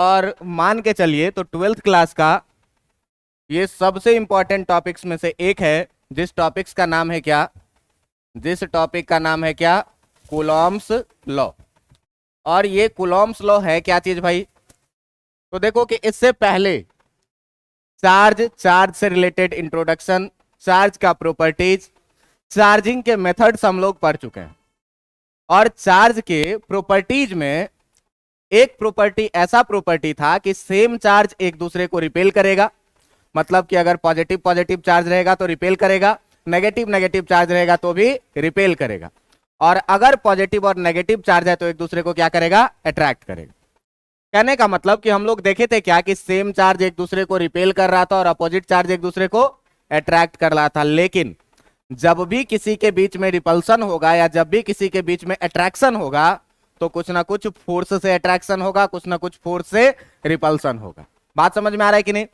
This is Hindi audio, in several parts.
और मान के चलिए तो 12th क्लास का ये सबसे इंपॉर्टेंट टॉपिक्स में से एक है, जिस टॉपिक्स का नाम है क्या, जिस टॉपिक का नाम है क्या, कूलॉम्स लॉ। और ये कूलॉम्स लॉ है क्या चीज भाई? तो देखो कि इससे पहले चार्ज से रिलेटेड इंट्रोडक्शन, चार्ज का प्रॉपर्टीज, चार्जिंग के मेथड्स हम लोग पढ़ चुके हैं। और चार्ज के प्रॉपर्टीज में एक प्रॉपर्टी ऐसा प्रॉपर्टी था कि सेम चार्ज एक दूसरे को रिपेल करेगा, मतलब कि अगर पॉजिटिव पॉजिटिव चार्ज रहेगा तो रिपेल करेगा, नेगेटिव नेगेटिव चार्ज रहेगा तो भी रिपेल करेगा, और अगर पॉजिटिव और नेगेटिव चार्ज है तो एक दूसरे को क्या करेगा, अट्रैक्ट करेगा। कहने का मतलब कि हम लोग देखे थे क्या कि सेम चार्ज एक दूसरे को रिपेल कर रहा था और अपोजिट चार्ज एक दूसरे को अट्रैक्ट कर रहा था। लेकिन जब भी किसी के बीच में रिपल्सन होगा या जब भी किसी के बीच में अट्रैक्शन होगा तो कुछ ना कुछ फोर्स से अट्रैक्शन होगा, कुछ ना कुछ फोर्स से रिपल्सन होगा। बात समझ में आ रहा है कि नहीं?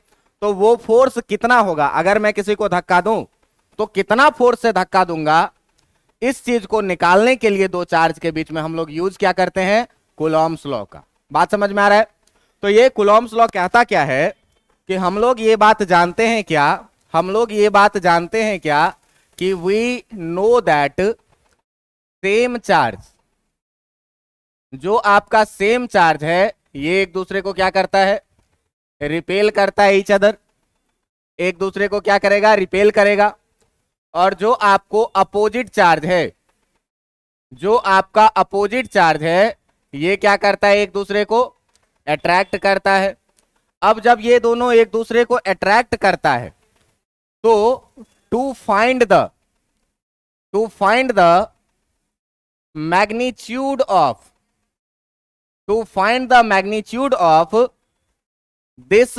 तो वो फोर्स कितना होगा, अगर मैं किसी को धक्का दूं तो कितना फोर्स से धक्का दूंगा, इस चीज को निकालने के लिए दो चार्ज के बीच में हम लोग यूज क्या करते हैं, कूलॉम्स लॉ का। बात समझ में आ रहा है? तो ये कूलॉम्स लॉ कहता क्या है कि हम लोग ये बात जानते हैं क्या, हम लोग ये बात जानते हैं क्या कि we know that same charge, जो आपका सेम चार्ज है ये एक दूसरे को क्या करता है, रिपेल करता है ईच अदर, एक दूसरे को क्या करेगा, रिपेल करेगा। और जो आपको अपोजिट चार्ज है, जो आपका अपोजिट चार्ज है ये क्या करता है, एक दूसरे को अट्रैक्ट करता है। अब जब ये दोनों एक दूसरे को अट्रैक्ट करता है तो to find the magnitude of this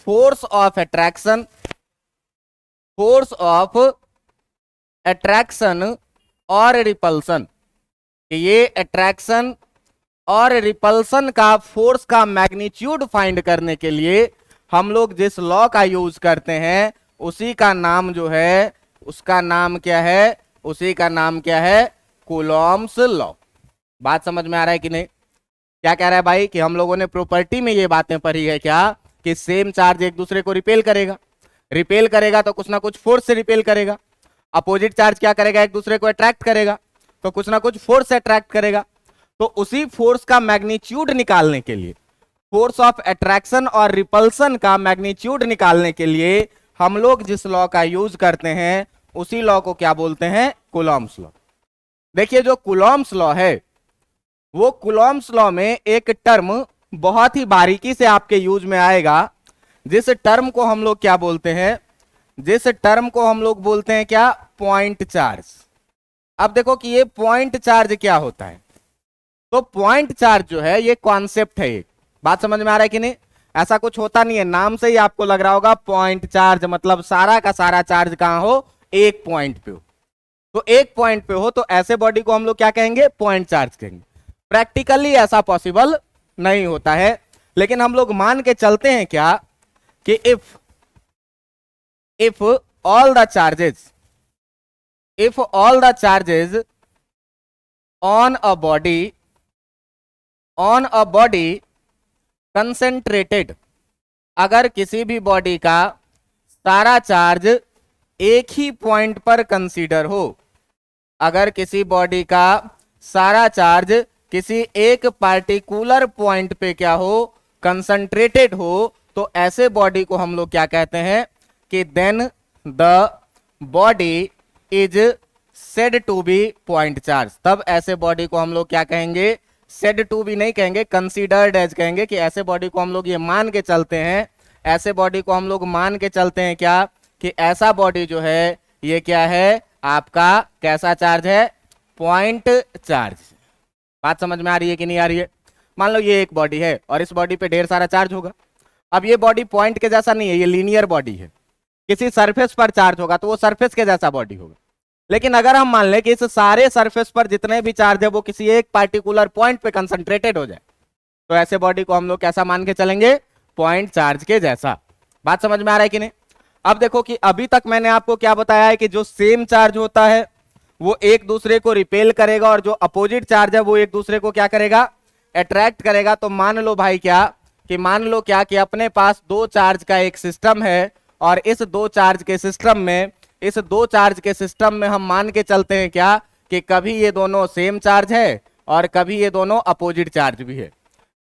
force of attraction और रिपल्सन, ये अट्रैक्शन और रिपल्सन का फोर्स का मैग्नीट्यूड फाइंड करने के लिए हम लोग जिस लॉ का यूज करते हैं उसी का नाम जो है, उसका नाम क्या है, उसी का नाम क्या है, कूलॉम्स लॉ। बात समझ में आ रहा है कि नहीं? क्या कह रहा है भाई कि हम लोगों ने प्रॉपर्टी में ये बातें पढ़ी है क्या कि सेम चार्ज एक दूसरे को रिपेल करेगा, रिपेल करेगा तो कुछ ना कुछ फोर्स से रिपेल करेगा, अपोजिट चार्ज क्या करेगा, एक दूसरे को अट्रैक्ट करेगा तो कुछ ना कुछ फोर्स से अट्रैक्ट करेगा। तो उसी फोर्स का मैग्नीट्यूड निकालने के लिए, फोर्स ऑफ अट्रैक्शन और रिपल्सन का मैग्नीट्यूड निकालने के लिए हम लोग जिस लॉ का यूज करते हैं उसी लॉ को क्या बोलते हैं, कूलॉम्स लॉ। देखिए जो कूलॉम्स लॉ है वो कूलॉम्स लॉ में एक टर्म बहुत ही बारीकी से आपके यूज में आएगा, जिस टर्म को हम लोग क्या बोलते हैं, जिस टर्म को हम लोग बोलते हैं क्या, पॉइंट चार्ज। अब देखो कि ये पॉइंट चार्ज क्या होता है। तो पॉइंट चार्ज जो है ये कॉन्सेप्ट है एक। बात समझ में आ रहा है कि नहीं? ऐसा कुछ होता नहीं है, नाम से ही आपको लग रहा होगा पॉइंट चार्ज मतलब सारा का सारा चार्ज कहां हो, एक पॉइंट पे हो। तो एक पॉइंट पे हो तो ऐसे बॉडी को हम लोग क्या कहेंगे, पॉइंट चार्ज कहेंगे। प्रैक्टिकली ऐसा पॉसिबल नहीं होता है, लेकिन हम लोग मान के चलते हैं क्या कि if all the charges on a body concentrated, अगर किसी भी बॉडी का सारा चार्ज एक ही पॉइंट पर कंसीडर हो, अगर किसी बॉडी का सारा चार्ज किसी एक पार्टिकुलर पॉइंट पे क्या हो, कंसंट्रेटेड हो, तो ऐसे बॉडी को हम लोग क्या कहते हैं कि then the body is said to be point charge. तब ऐसे बॉडी को हम लोग क्या कहेंगे, सेड टू बी नहीं कहेंगे, कंसीडर्ड एज कहेंगे। कि ऐसे बॉडी को हम लोग ये मान के चलते हैं, ऐसे बॉडी को हम लोग मान के चलते हैं क्या कि ऐसा बॉडी जो है ये क्या है, आपका कैसा चार्ज है, पॉइंट चार्ज। बात समझ में आ रही है कि नहीं आ रही है? मान लो ये एक बॉडी है और इस बॉडी पे ढेर सारा चार्ज होगा। अब ये बॉडी पॉइंट के जैसा नहीं है, ये लीनियर बॉडी है, किसी सरफेस पर चार्ज होगा तो वो सरफेस के जैसा बॉडी होगा। लेकिन अगर हम मान लें कि इस सारे सरफेस पर जितने भी चार्ज है वो किसी एक पार्टिकुलर पॉइंट पे कंसंट्रेटेड हो जाए, तो ऐसे बॉडी को हम लोग कैसा मान के चलेंगे, पॉइंट चार्ज के जैसा। बात समझ में आ रहा है कि नहीं? अब देखो कि अभी तक मैंने आपको क्या बताया है कि जो सेम चार्ज होता है वो एक दूसरे को रिपेल करेगा और जो अपोजिट चार्ज है वो एक दूसरे को क्या करेगा, अट्रैक्ट करेगा। तो मान लो भाई क्या कि मान लो क्या कि अपने पास दो चार्ज का एक सिस्टम है और इस दो चार्ज के सिस्टम में हम मान के चलते हैं क्या कि कभी ये दोनों सेम चार्ज है और कभी ये दोनों अपोजिट चार्ज भी है,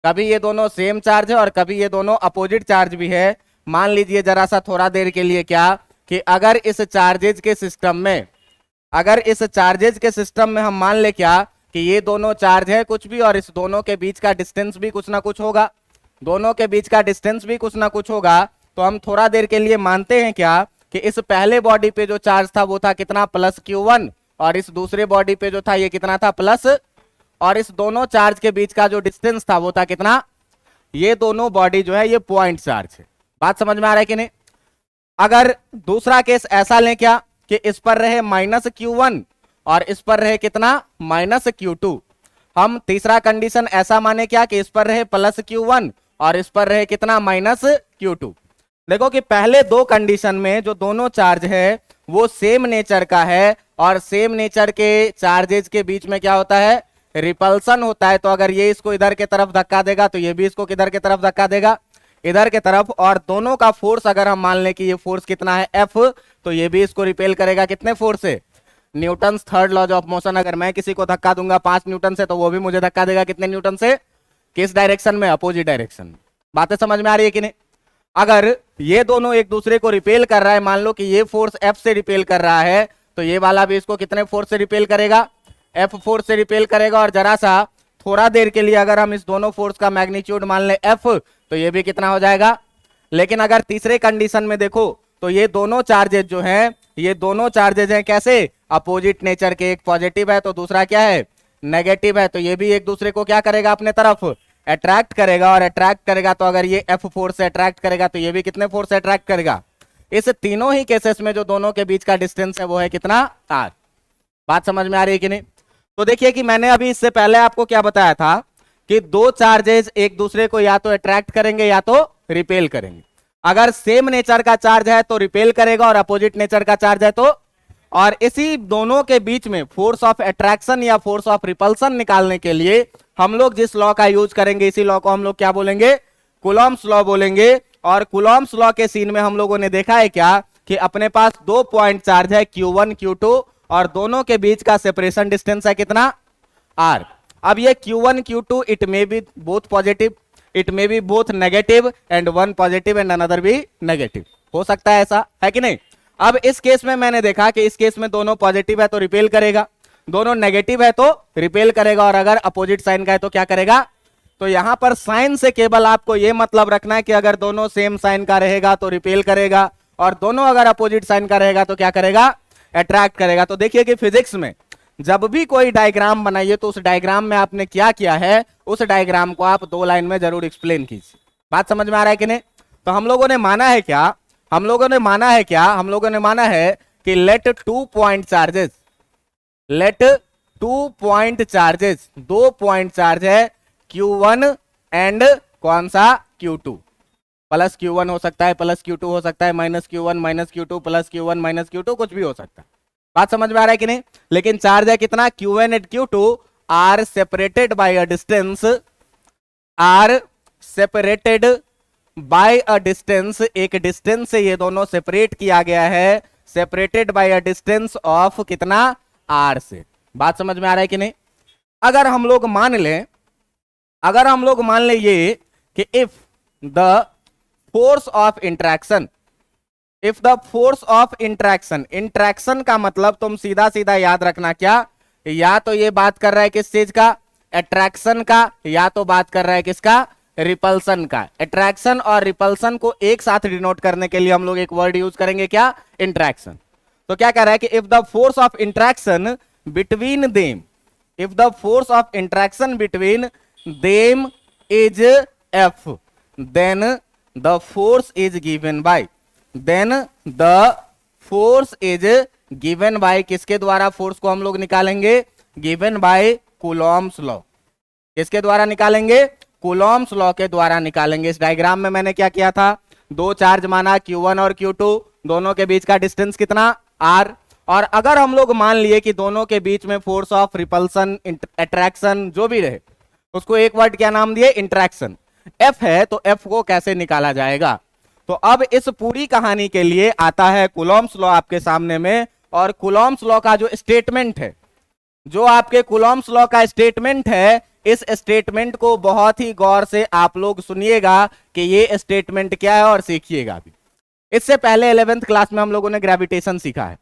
कभी ये दोनों सेम चार्ज है और कभी ये दोनों अपोजिट चार्ज भी है। मान लीजिए जरा सा थोड़ा देर के लिए क्या कि अगर इस चार्जेज के सिस्टम में हम मान ले क्या कि ये दोनों चार्ज है कुछ भी और इस दोनों के बीच का डिस्टेंस भी कुछ ना कुछ होगा, तो हम थोड़ा देर के लिए मानते हैं क्या कि इस पहले बॉडी पे जो चार्ज था वो था कितना प्लस Q1 और इस दूसरे बॉडी पे जो था ये कितना था प्लस, और इस दोनों चार्ज के बीच का जो डिस्टेंस था वो था कितना, ये दोनों बॉडी जो है ये पॉइंट चार्ज है। बात समझ में आ रहा है कि नहीं। अगर दूसरा केस ऐसा लें क्या कि इस पर रहे माइनस Q1 और इस पर रहे कितना माइनस Q2, हम तीसरा कंडीशन ऐसा माने क्या कि इस पर रहे प्लस Q1 और इस पर रहे कितना माइनस Q2। देखो कि पहले दो कंडीशन में जो दोनों चार्ज है वो सेम नेचर का है और सेम नेचर के चार्जेज के बीच में क्या होता है, रिपल्सन होता है। तो अगर ये इसको इधर के तरफ धक्का देगा तो ये भी इसको किधर के तरफ धक्का देगा, इधर के तरफ, और दोनों का फोर्स अगर हम मान लें कि ये फोर्स कितना है F, तो ये भी इसको रिपेल करेगा कितने फोर्स से, Newton third laws of motion. अगर मैं किसी को धक्का दूंगा 5 न्यूटन से तो वो भी मुझे धक्का देगा कितने न्यूटन से, किस डायरेक्शन में, अपोजिट डायरेक्शन में। बातें समझ में आ रही है कि नहीं। अगर ये दोनों एक दूसरे को रिपेल कर रहा है, मान लो कि ये फोर्स F से रिपेल कर रहा है तो ये वाला भी इसको कितने फोर्स से रिपेल करेगा, F फोर्स से रिपेल करेगा। और जरा सा थोड़ा देर के लिए अगर हम इस दोनों फोर्स का मैग्नीट्यूड मान ले F तो ये भी कितना हो जाएगा। लेकिन अगर तीसरे कंडीशन में देखो तो ये दोनों चार्जेज जो हैं, ये दोनों चार्जेज हैं कैसे, अपोजिट नेचर के, एक पॉजिटिव है तो दूसरा क्या है नेगेटिव है, तो ये भी एक दूसरे को क्या करेगा अपने तरफ अट्रैक्ट करेगा, और अट्रैक्ट करेगा तो अगर ये F फोर्स से अट्रैक्ट करेगा तो ये भी कितने फोर्स से अट्रैक्ट करेगा। इस तीनों ही केसेस में जो दोनों के बीच का डिस्टेंस है वो है कितना R। बात समझ में आ रही है कि नहीं। तो देखिए कि मैंने अभी इससे पहले आपको क्या बताया था कि दो चार्जेस एक दूसरे को या तो अट्रैक्ट करेंगे या तो रिपेल करेंगे। अगर सेम नेचर का चार्ज है तो रिपेल करेगा और अपोजिट नेचर का चार्ज है तो, और इसी दोनों के बीच में फोर्स ऑफ अट्रैक्शन या फोर्स ऑफ रिपल्सन निकालने के लिए हम लोग जिस लॉ का यूज करेंगे इसी लॉ को हम लोग क्या बोलेंगे, कूलॉम्स लॉ बोलेंगे। और कूलॉम्स लॉ के सीन में हम लोगों ने देखा है क्या कि अपने पास दो पॉइंट चार्ज है Q1 Q2 और दोनों के बीच का सेपरेशन डिस्टेंस है कितना R। अब ये Q1 Q2 it may be both positive, it may be both negative and one positive and another भी नेगेटिव, हो सकता है ऐसा है कि नहीं। अब इस केस में मैंने देखा कि इस केस में दोनों पॉजिटिव है तो रिपेल करेगा, दोनों नेगेटिव है तो रिपेल करेगा, और अगर अपोजिट साइन का है तो क्या करेगा। तो यहां पर साइन से केवल आपको यह मतलब रखना है कि अगर दोनों सेम साइन का रहेगा तो रिपेल करेगा, और दोनों अगर अपोजिट साइन का रहेगा तो क्या करेगा, अट्रैक्ट करेगा। तो देखिए कि फिजिक्स में जब भी कोई डायग्राम बनाइए तो उस डायग्राम में आपने क्या किया है, उस डायग्राम को आप 2 लाइन में जरूर एक्सप्लेन कीजिए। बात समझ में आ रहा है कि नहीं। तो हम लोगों ने माना है क्या, हम लोगों ने माना है कि लेट 2 पॉइंट चार्जेस, दो पॉइंट चार्ज है Q1 एंड कौन सा Q2, प्लस Q1 हो सकता है, प्लस Q2 हो सकता है, minus Q1 minus Q2, plus Q1 minus Q2, कुछ भी हो सकता है। बात समझ में आ रहा है कि नहीं। लेकिन चार्ज है कितना, Q1 and Q2 are separated by a distance, are separated by a distance, एक डिस्टेंस से ये दोनों सेपरेट किया गया है, separated by a distance of कितना R से। बात समझ में आ रहा है कि नहीं। अगर हम लोग मान लें ये कि if the force of interaction, interaction का मतलब तुम सीधा सीधा याद रखना क्या, या तो ये बात कर रहा है किस चीज का, अट्रैक्शन का, या तो बात कर रहा है किसका, रिपल्सन का। अट्रैक्शन और रिपल्सन को एक साथ डिनोट करने के लिए हम लोग एक वर्ड यूज करेंगे क्या, इंट्रैक्शन। तो क्या कह रहा है कि if the force of interaction between them, if the force of interaction between them is F, then the force is given by, किसके द्वारा फोर्स को हम लोग निकालेंगे, गिवन बाय कूलॉम्स लॉ। किसके द्वारा निकालेंगे, कूलॉम्स लॉ के द्वारा निकालेंगे। इस डायग्राम में मैंने क्या किया था, दो चार्ज माना Q1 और Q2, दोनों के बीच का डिस्टेंस कितना R, और अगर हम लोग मान लिए कि दोनों के बीच में फोर्स ऑफ रिपल्सन, अट्रैक्शन जो भी रहे, उसको एक वर्ड क्या नाम दिए, इंट्रैक्शन। F है तो F को कैसे निकाला जाएगा। तो अब इस पूरी कहानी के लिए आता है कूलॉम्स लॉ आपके सामने में, और कूलॉम्स लॉ का जो स्टेटमेंट है, जो आपके कूलॉम्स लॉ का स्टेटमेंट है, इस स्टेटमेंट को बहुत ही गौर से आप लोग सुनिएगा कि ये स्टेटमेंट क्या है और सीखिएगा भी। इससे पहले 11th क्लास में हम लोगों ने ग्रेविटेशन सीखा है,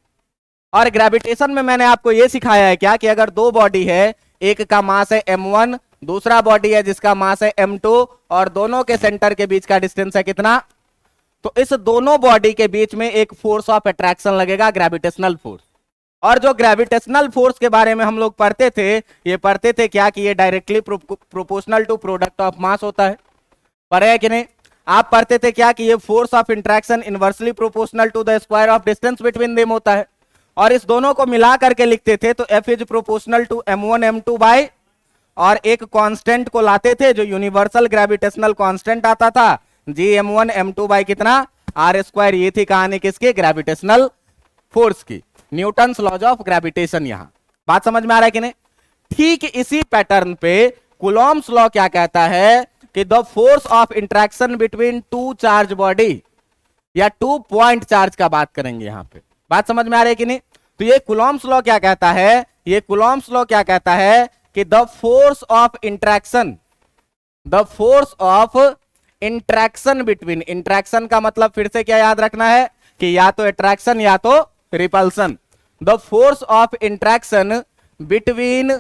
और ग्रेविटेशन में मैंने आपको यह सिखाया है क्या कि अगर दो बॉडी है, एक का मास है m1, दूसरा बॉडी है जिसका मास है m2, और दोनों के सेंटर के बीच का डिस्टेंस है कितना, तो इस दोनों बॉडी के बीच में एक फोर्स ऑफ अट्रैक्शन लगेगा, ग्रेविटेशनल फोर्स। और जो ग्रेविटेशनल फोर्स के बारे में हम लोग पढ़ते थे, ये पढ़ते थे क्या कि ये directly proportional to product of mass होता है, पढ़े है कि नहीं। आप पढ़ते थे क्या कि ये force of interaction inversely proportional to the square of distance between them होता है, और इस दोनों को मिला करके लिखते थे तो F is proportional to m1 m2 by, और एक कांस्टेंट को लाते थे जो यूनिवर्सल ग्रेविटेशनल कांस्टेंट आता था जी m1 m2 बाय कितना r²। ये थी कहानी किसकी, ग्रेविटेशनल फोर्स की, न्यूटन्स लॉज ऑफ ग्रेविटेशन। यहां बात समझ में आ रहा है कि नहीं। ठीक इसी पैटर्न पे कूलॉम्स लॉ क्या कहता है कि the force of interaction between two charge body, या 2 पॉइंट चार्ज का बात करेंगे यहां पे, बात समझ में आ रही है कि नहीं। तो ये कूलॉम्स लॉ क्या कहता है, ये कूलॉम्स लॉ क्या कहता है कि the force of interaction, the force of interaction between, interaction का मतलब फिर से क्या याद रखना है कि या तो अट्रैक्शन या तो repulsion, the force of interaction between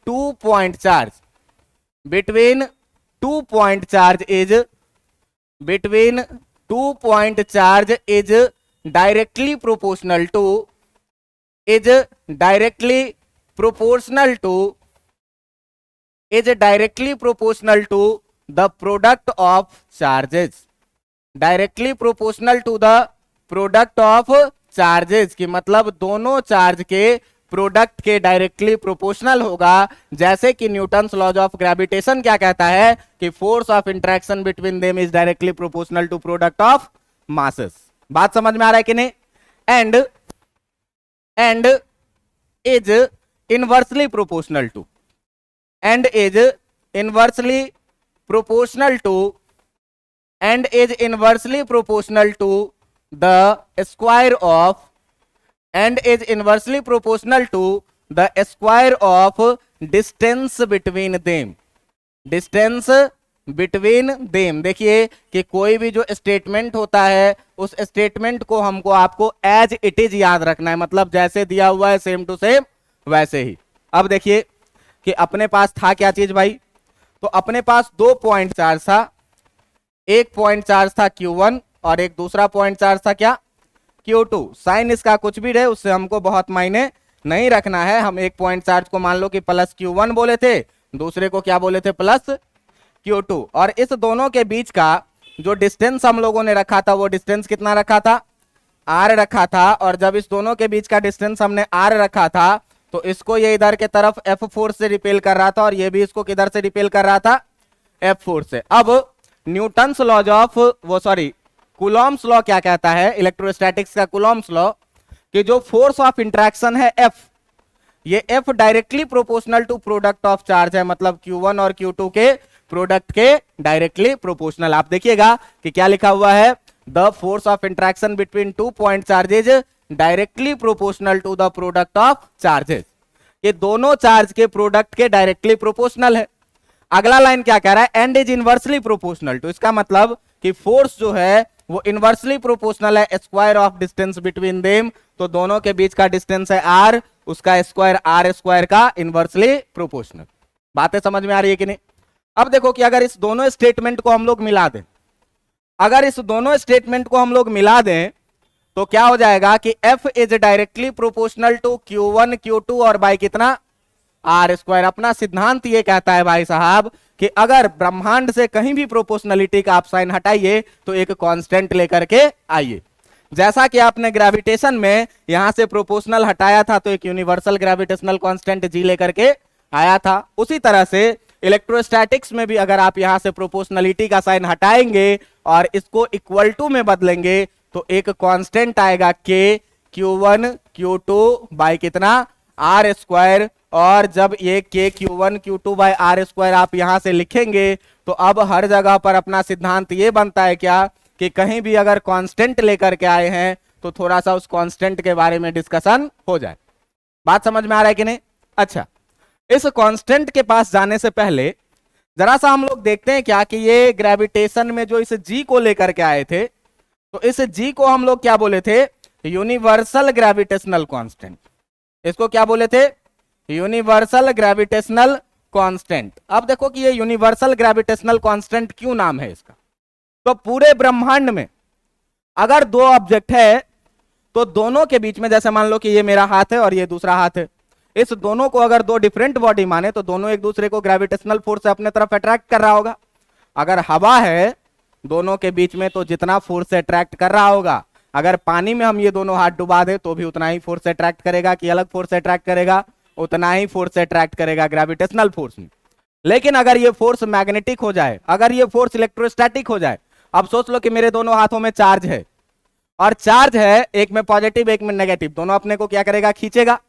2 point charge, between 2 point charge is, between 2 point charge is directly proportional to, is directly proportional to, is directly proportional to the product of charges, directly proportional to the product of charges की मतलब दोनों चार्ज के प्रोडक्ट के डायरेक्टली प्रोपोर्शनल होगा। जैसे कि न्यूटन्स लॉज ऑफ ग्रेविटेशन क्या कहता है कि force of interaction between them is directly proportional to product of masses. बात समझ में आ रहा है कि नहीं। And is inversely proportional to, and is inversely proportional to, and is inversely proportional to the square of, and is inversely proportional to the square of distance between them, distance between them. देखिए कि कोई भी जो स्टेटमेंट होता है उस स्टेटमेंट को हमको आपको एज इट इज याद रखना है, मतलब जैसे दिया हुआ है सेम टू सेम वैसे ही। अब देखिए कि अपने पास था क्या चीज भाई, तो अपने पास 2 पॉइंट चार्ज था, एक पॉइंट चार्ज था Q1 और एक दूसरा पॉइंट चार्ज था क्या Q2। साइन इसका कुछ भी रहे उससे हमको बहुत मायने नहीं रखना है। हम एक पॉइंट चार्ज को मान लो कि प्लस Q1 बोले थे, दूसरे को क्या बोले थे प्लस Q2, और इस दोनों के बीच का जो डिस्टेंस हम लोगों ने रखा था वो डिस्टेंस कितना रखा था, R रखा था। और जब इस दोनों के बीच का डिस्टेंस हमने R रखा था तो इसको ये इधर के तरफ F फोर्स से रिपेल कर रहा था और ये भी इसको किधर से रिपेल कर रहा था, F फोर्स से। अब Newton's laws of Coulomb's law क्या कहता है, इलेक्ट्रोस्टैटिक्स का कूलॉम्स लॉ, कि जो फोर्स ऑफ इंटरेक्शन है F, ये F directly proportional to product of charge है, मतलब Q1 और Q2 के प्रोडक्ट के डायरेक्टली प्रोपोर्शनल। आप देखिएगा कि क्या लिखा हुआ है, the force of interaction between 2 point charges directly proportional to the product of charges. ये दोनों चार्ज के प्रोडक्ट के डायरेक्टली प्रोपोर्शनल है। अगला लाइन क्या कह रहा है, and is inversely proportional to, इसका मतलब कि फोर्स जो है वो इनवर्सली प्रोपोर्शनल है square of distance between them, तो दोनों के बीच का डिस्टेंस है R, उसका स्क्वायर R² का इनवर्सली प्रोपोर्शनल। बातें समझ में आ रही है कि नहीं। अब देखो कि अगर इस दोनों स्टेटमेंट को हम लोग मिला दें, अगर इस दोनों स्टेटमेंट को हम लोग मिला दें तो क्या हो जाएगा कि F is directly proportional to Q1 Q2 और बाय कितना R²। अपना सिद्धांत ये कहता है भाई साहब कि अगर ब्रह्मांड से कहीं भी प्रोपोर्शनलिटी का आप साइन हटाइए तो एक कांस्टेंट लेकर के आइए। जैसा कि आपने ग्रेविटेशन में यहां से प्रोपोर्शनल हटाया था तो एक यूनिवर्सल ग्रेविटेशनल कांस्टेंट G लेकर के आया था, उसी तरह से इलेक्ट्रोस्टैटिक्स में भी अगर आप यहां से प्रोपोर्शनलिटी का साइन हटाएंगे और इसको इक्वल टू में बदलेंगे तो एक कांस्टेंट आएगा K Q1 Q2 बाय कितना R², और जब ये k(q1)(q2)/r² आप यहां से लिखेंगे तो अब हर जगह पर अपना सिद्धांत ये बनता है क्या कि कहीं भी अगर कांस्टेंट लेकर के आए हैं तो थोड़ा सा उस कांस्टेंट के बारे में डिस्कशन हो जाए। बात समझ में आ रहा है कि नहीं? अच्छा, इस कांस्टेंट के पास जाने से पहले जरा सा हम लोग देखते हैं क्या कि ये ग्रेविटेशन में जो इस जी को लेकर के आए थे, तो इस जी को हम लोग क्या बोले थे? Universal gravitational constant. इसको क्या बोले थे? Universal gravitational constant. अब देखो कि ये यूनिवर्सल ग्रेविटेशनल कांस्टेंट क्यों नाम है इसका? तो पूरे ब्रह्मांड में अगर दो ऑब्जेक्ट है तो दोनों के बीच में, जैसे मान लो कि ये मेरा हाथ है और ये दूसरा हाथ है, इस दोनों को अगर दो डिफरेंट बॉडी माने तो दोनों एक दूसरे को ग्रेविटेशनल फोर्स से अपने तरफ अट्रैक्ट कर रहा होगा। अगर हवा है दोनों के बीच में तो जितना फोर्स अट्रैक्ट कर रहा होगा, अगर पानी में हम ये दोनों हाथ डुबा दे तो भी उतना ही फोर्स अट्रैक्ट करेगा कि अलग फोर्स अट्रैक्ट करेगा? उतना ही फोर्स अट्रैक्ट करेगा ग्रेविटेशनल फोर्स में। लेकिन अगर ये फोर्स मैग्नेटिक हो जाए, अगर ये फोर्स इलेक्ट्रोस्टैटिक हो जाए, अब सोच लो कि मेरे दोनों हाथों में चार्ज है और चार्ज है एक में पॉजिटिव एक में नेगेटिव, दोनों अपने को क्या करेगा? खींचेगा।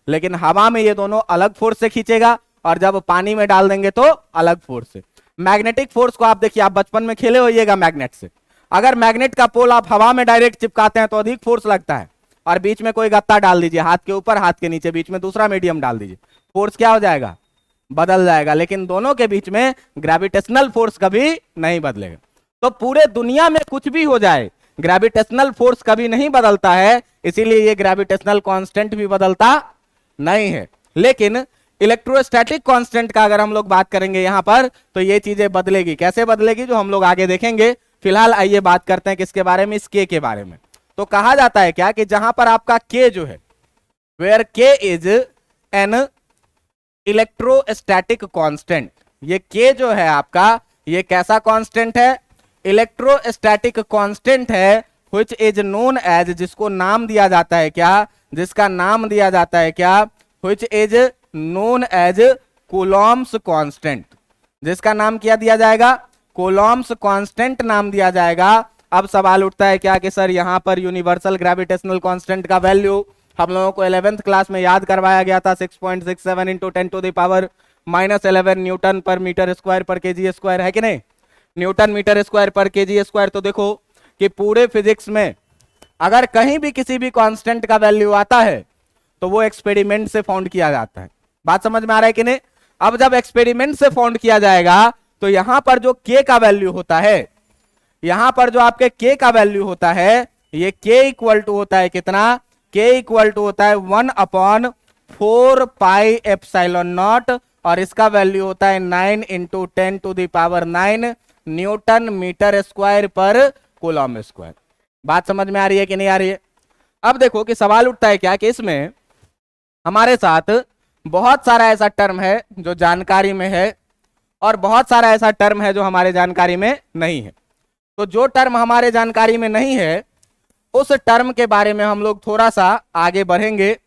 लेकिन हवा में ये दोनों अलग फोर्स से खींचेगा और जब पानी में डाल देंगे तो अलग फोर्स से। मैग्नेटिक फोर्स को आप देखिए, आप बचपन में खेले होइएगा मैग्नेट से। अगर मैग्नेट का पोल आप हवा में डायरेक्ट चिपकाते हैं तो अधिक फोर्स लगता है, और बीच में कोई गत्ता डाल दीजिए, हाथ के ऊपर हाथ के नीचे बीच में दूसरा मीडियम डाल दीजिए, फोर्स क्या हो जाएगा? बदल जाएगा। लेकिन दोनों के बीच में ग्रेविटेशनल फोर्स कभी नहीं बदलेगा। तो पूरे दुनिया में कुछ भी हो जाए, ग्रेविटेशनल फोर्स कभी नहीं बदलता है, इसीलिए ये ग्रेविटेशनल कांस्टेंट भी बदलता नहीं है। लेकिन इलेक्ट्रोस्टैटिक कांस्टेंट का अगर हम लोग बात करेंगे यहां पर तो ये चीजें बदलेगी। कैसे बदलेगी जो हम लोग आगे देखेंगे। फिलहाल आइए बात करते हैं किसके बारे में? इस के बारे में। तो कहा जाता है क्या कि जहां पर आपका के जो है, वेयर के इज एन इलेक्ट्रोस्टैटिक कांस्टेंट, ये के जो है आपका, ये कैसा कांस्टेंट है? इलेक्ट्रोस्टैटिक कांस्टेंट है, व्हिच इज नोन एज, जिसको नाम दिया जाता है क्या? जिसका नाम दिया जाता है क्या? Which is known as Coulomb's constant. जिसका नाम क्या दिया जाएगा? कूलॉम्स कांस्टेंट नाम दिया जाएगा। अब सवाल उठता है क्या कि सर यहां पर यूनिवर्सल ग्रेविटेशनल कांस्टेंट का वैल्यू हम लोगों को 11th क्लास में याद करवाया गया था, 6.67 इंटू 10⁻⁻11 न्यूटन पर मीटर स्क्वायर पर केजी स्क्वायर, है कि नहीं? न्यूटन मीटर स्क्वायर पर केजी स्क्वायर। तो देखो कि पूरे फिजिक्स में अगर कहीं भी किसी भी कांस्टेंट का वैल्यू आता है तो वो एक्सपेरिमेंट से फाउंड किया जाता है। बात समझ में आ रहा है कि नहीं? अब जब एक्सपेरिमेंट से फाउंड किया जाएगा तो यहां पर जो के का वैल्यू होता है, यहां पर जो आपके के का वैल्यू होता है, ये के इक्वल टू होता है कितना? के इक्वल टू होता है 1/4πε0, और इसका वैल्यू होता है 9 इंटू 10⁻⁹ न्यूटन मीटर स्क्वायर पर कूलॉम स्क्वायर। बात समझ में आ रही है कि नहीं आ रही है? अब देखो कि सवाल उठता है क्या कि इसमें हमारे साथ बहुत सारा ऐसा टर्म है जो जानकारी में है और बहुत सारा ऐसा टर्म है जो हमारे जानकारी में नहीं है। तो जो टर्म हमारे जानकारी में नहीं है उस टर्म के बारे में हम लोग थोड़ा सा आगे बढ़ेंगे,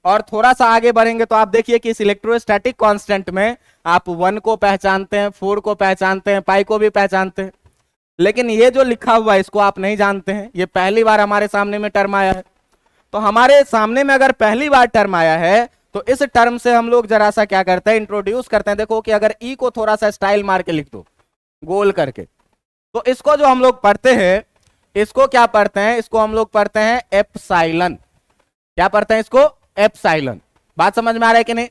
और थोड़ा सा आगे बढ़ेंगे तो आप देखिए कि इस इलेक्ट्रोस्टैटिक कांस्टेंट में आप 1 को पहचानते हैं, 4 को पहचानते हैं, पाई को भी पहचानते हैं, लेकिन ये जो लिखा हुआ है इसको आप नहीं जानते हैं। ये पहली बार हमारे सामने में टर्म आया है। तो हमारे सामने में अगर पहली बार टर्म आया है तो इस टर्म से हम लोग जरा सा क्या करते हैं? इंट्रोड्यूस करते हैं। देखो कि अगर ई को थोड़ा सा स्टाइल मार के लिख दो गोल करके, तो इसको जो हम लोग पढ़ते हैं, इसको क्या पढ़ते हैं? इसको हम लोग पढ़ते हैं एप्सिलॉन। क्या पढ़ते हैं इसको? एप्सिलॉन। बात समझ में आ रहा है कि नहीं?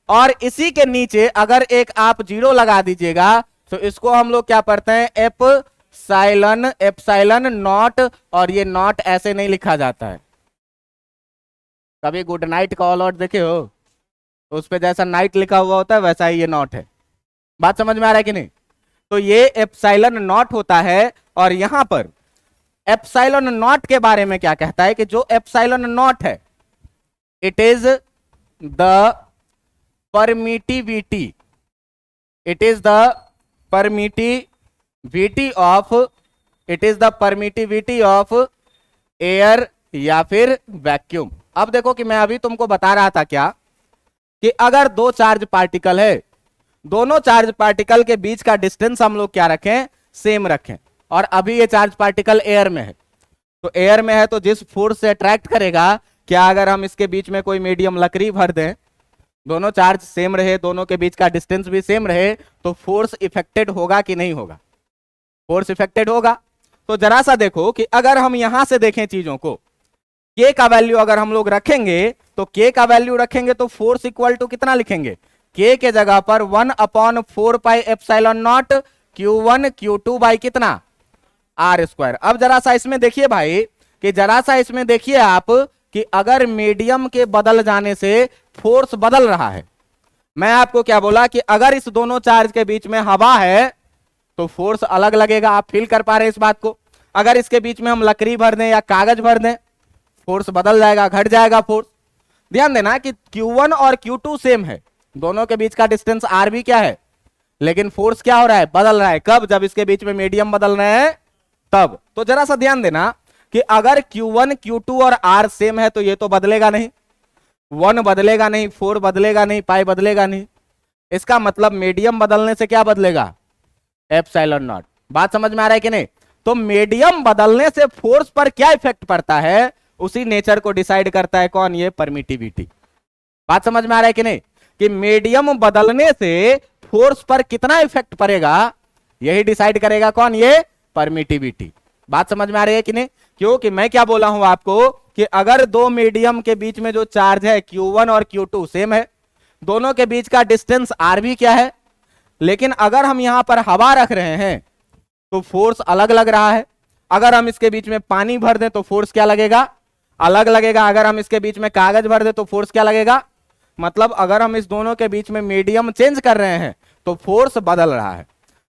और इसी के नीचे अगर एक आप 0 लगा दीजिएगा तो इसको हम लोग क्या पढ़ते हैं? एप्सिलॉन। एप्सिलॉन नॉट, और ये नॉट ऐसे नहीं लिखा जाता है। कभी गुड नाइट का ऑल आउट देखे हो? उस पे जैसा नाइट लिखा हुआ होता है वैसा ही ये नॉट है। बात समझ में आ रहा है कि नहीं? तो ये एप्सिलॉन नॉट होता है। और यहां पर एप्सिलॉन नॉट के बारे में क्या कहता है कि जो एप्सिलॉन नॉट है, it is the permittivity, it is the permittivity of, it is the permittivity of air या फिर वैक्यूम। अब देखो कि मैं अभी तुमको बता रहा था क्या कि अगर दो चार्ज पार्टिकल है, दोनों चार्ज पार्टिकल के बीच का डिस्टेंस हम लोग क्या रखें? सेम रखें। और अभी ये चार्ज पार्टिकल एयर में है, तो एयर में है तो जिस फोर्स से अट्रैक्ट करेगा, क्या अगर हम इसके बीच में कोई मीडियम लकड़ी भर दें दोनों चार्ज सेम रहे, दोनों के बीच का डिस्टेंस भी सेम रहे, तो फोर्स इफेक्टेड होगा कि नहीं होगा? फोर्स इफेक्टेड होगा। तो जरा सा देखो कि अगर हम यहां से देखें चीजों को, के का वैल्यू अगर हम लोग रखेंगे, तो के का वैल्यू रखेंगे तो फोर्स इक्वल टू कितना लिखेंगे? के के जगह पर 1/4πε0 Q1 Q2 बाई कितना? R square. अब जरा सा इसमें देखिए भाई, कि जरा सा इसमें देखिए आप कि अगर मीडियम के बदल जाने से फोर्स बदल रहा है, मैं आपको क्या बोला कि अगर इस दोनों चार्ज के बीच में हवा है तो फोर्स अलग लगेगा। आप फील कर पा रहे हैं इस बात को? अगर इसके बीच में हम लकड़ी भर दें या कागज भर दें, फोर्स बदल जाएगा, घट जाएगा फोर्स। ध्यान देना कि Q1 और Q2 सेम है, दोनों के बीच का डिस्टेंस R भी क्या है, लेकिन फोर्स क्या हो रहा है? बदल रहा है। कब? जब इसके बीच में मीडियम बदल रहे हैं तब। तो जरा सा ध्यान देना कि अगर Q1 Q2 और R सेम है तो ये तो बदलेगा नहीं, 1 बदलेगा नहीं, 4 बदलेगा नहीं, पाई बदलेगा नहीं। इसका मतलब मीडियम बदलने से क्या बदलेगा? Epsilon not. बात समझ में आ रहा है कि नहीं? तो मीडियम बदलने से फोर्स पर क्या इफेक्ट पड़ता है, उसी नेचर को डिसाइड करता है कौन? ये परमिटिविटी। बात समझ में आ रहा है कि नहीं? कि मीडियम बदलने से फोर्स पर कितना इफेक्ट पड़ेगा, यही डिसाइड करेगा कौन? ये परमिटिविटी। बात समझ में आ रही है कि नहीं? क्योंकि मैं क्या बोला हूं आपको कि अगर दो मीडियम के बीच में जो चार्ज है Q1 और Q2 सेम है, दोनों के बीच का डिस्टेंस R भी क्या है, लेकिन अगर हम यहां पर हवा रख रहे हैं तो फोर्स अलग लग रहा है। अगर हम इसके बीच में पानी भर दें तो फोर्स क्या लगेगा? अलग लगेगा। अगर हम इसके बीच में कागज भर दें तो फोर्स क्या लगेगा? मतलब अगर हम इस दोनों के बीच में मीडियम चेंज कर रहे हैं तो फोर्स बदल रहा है।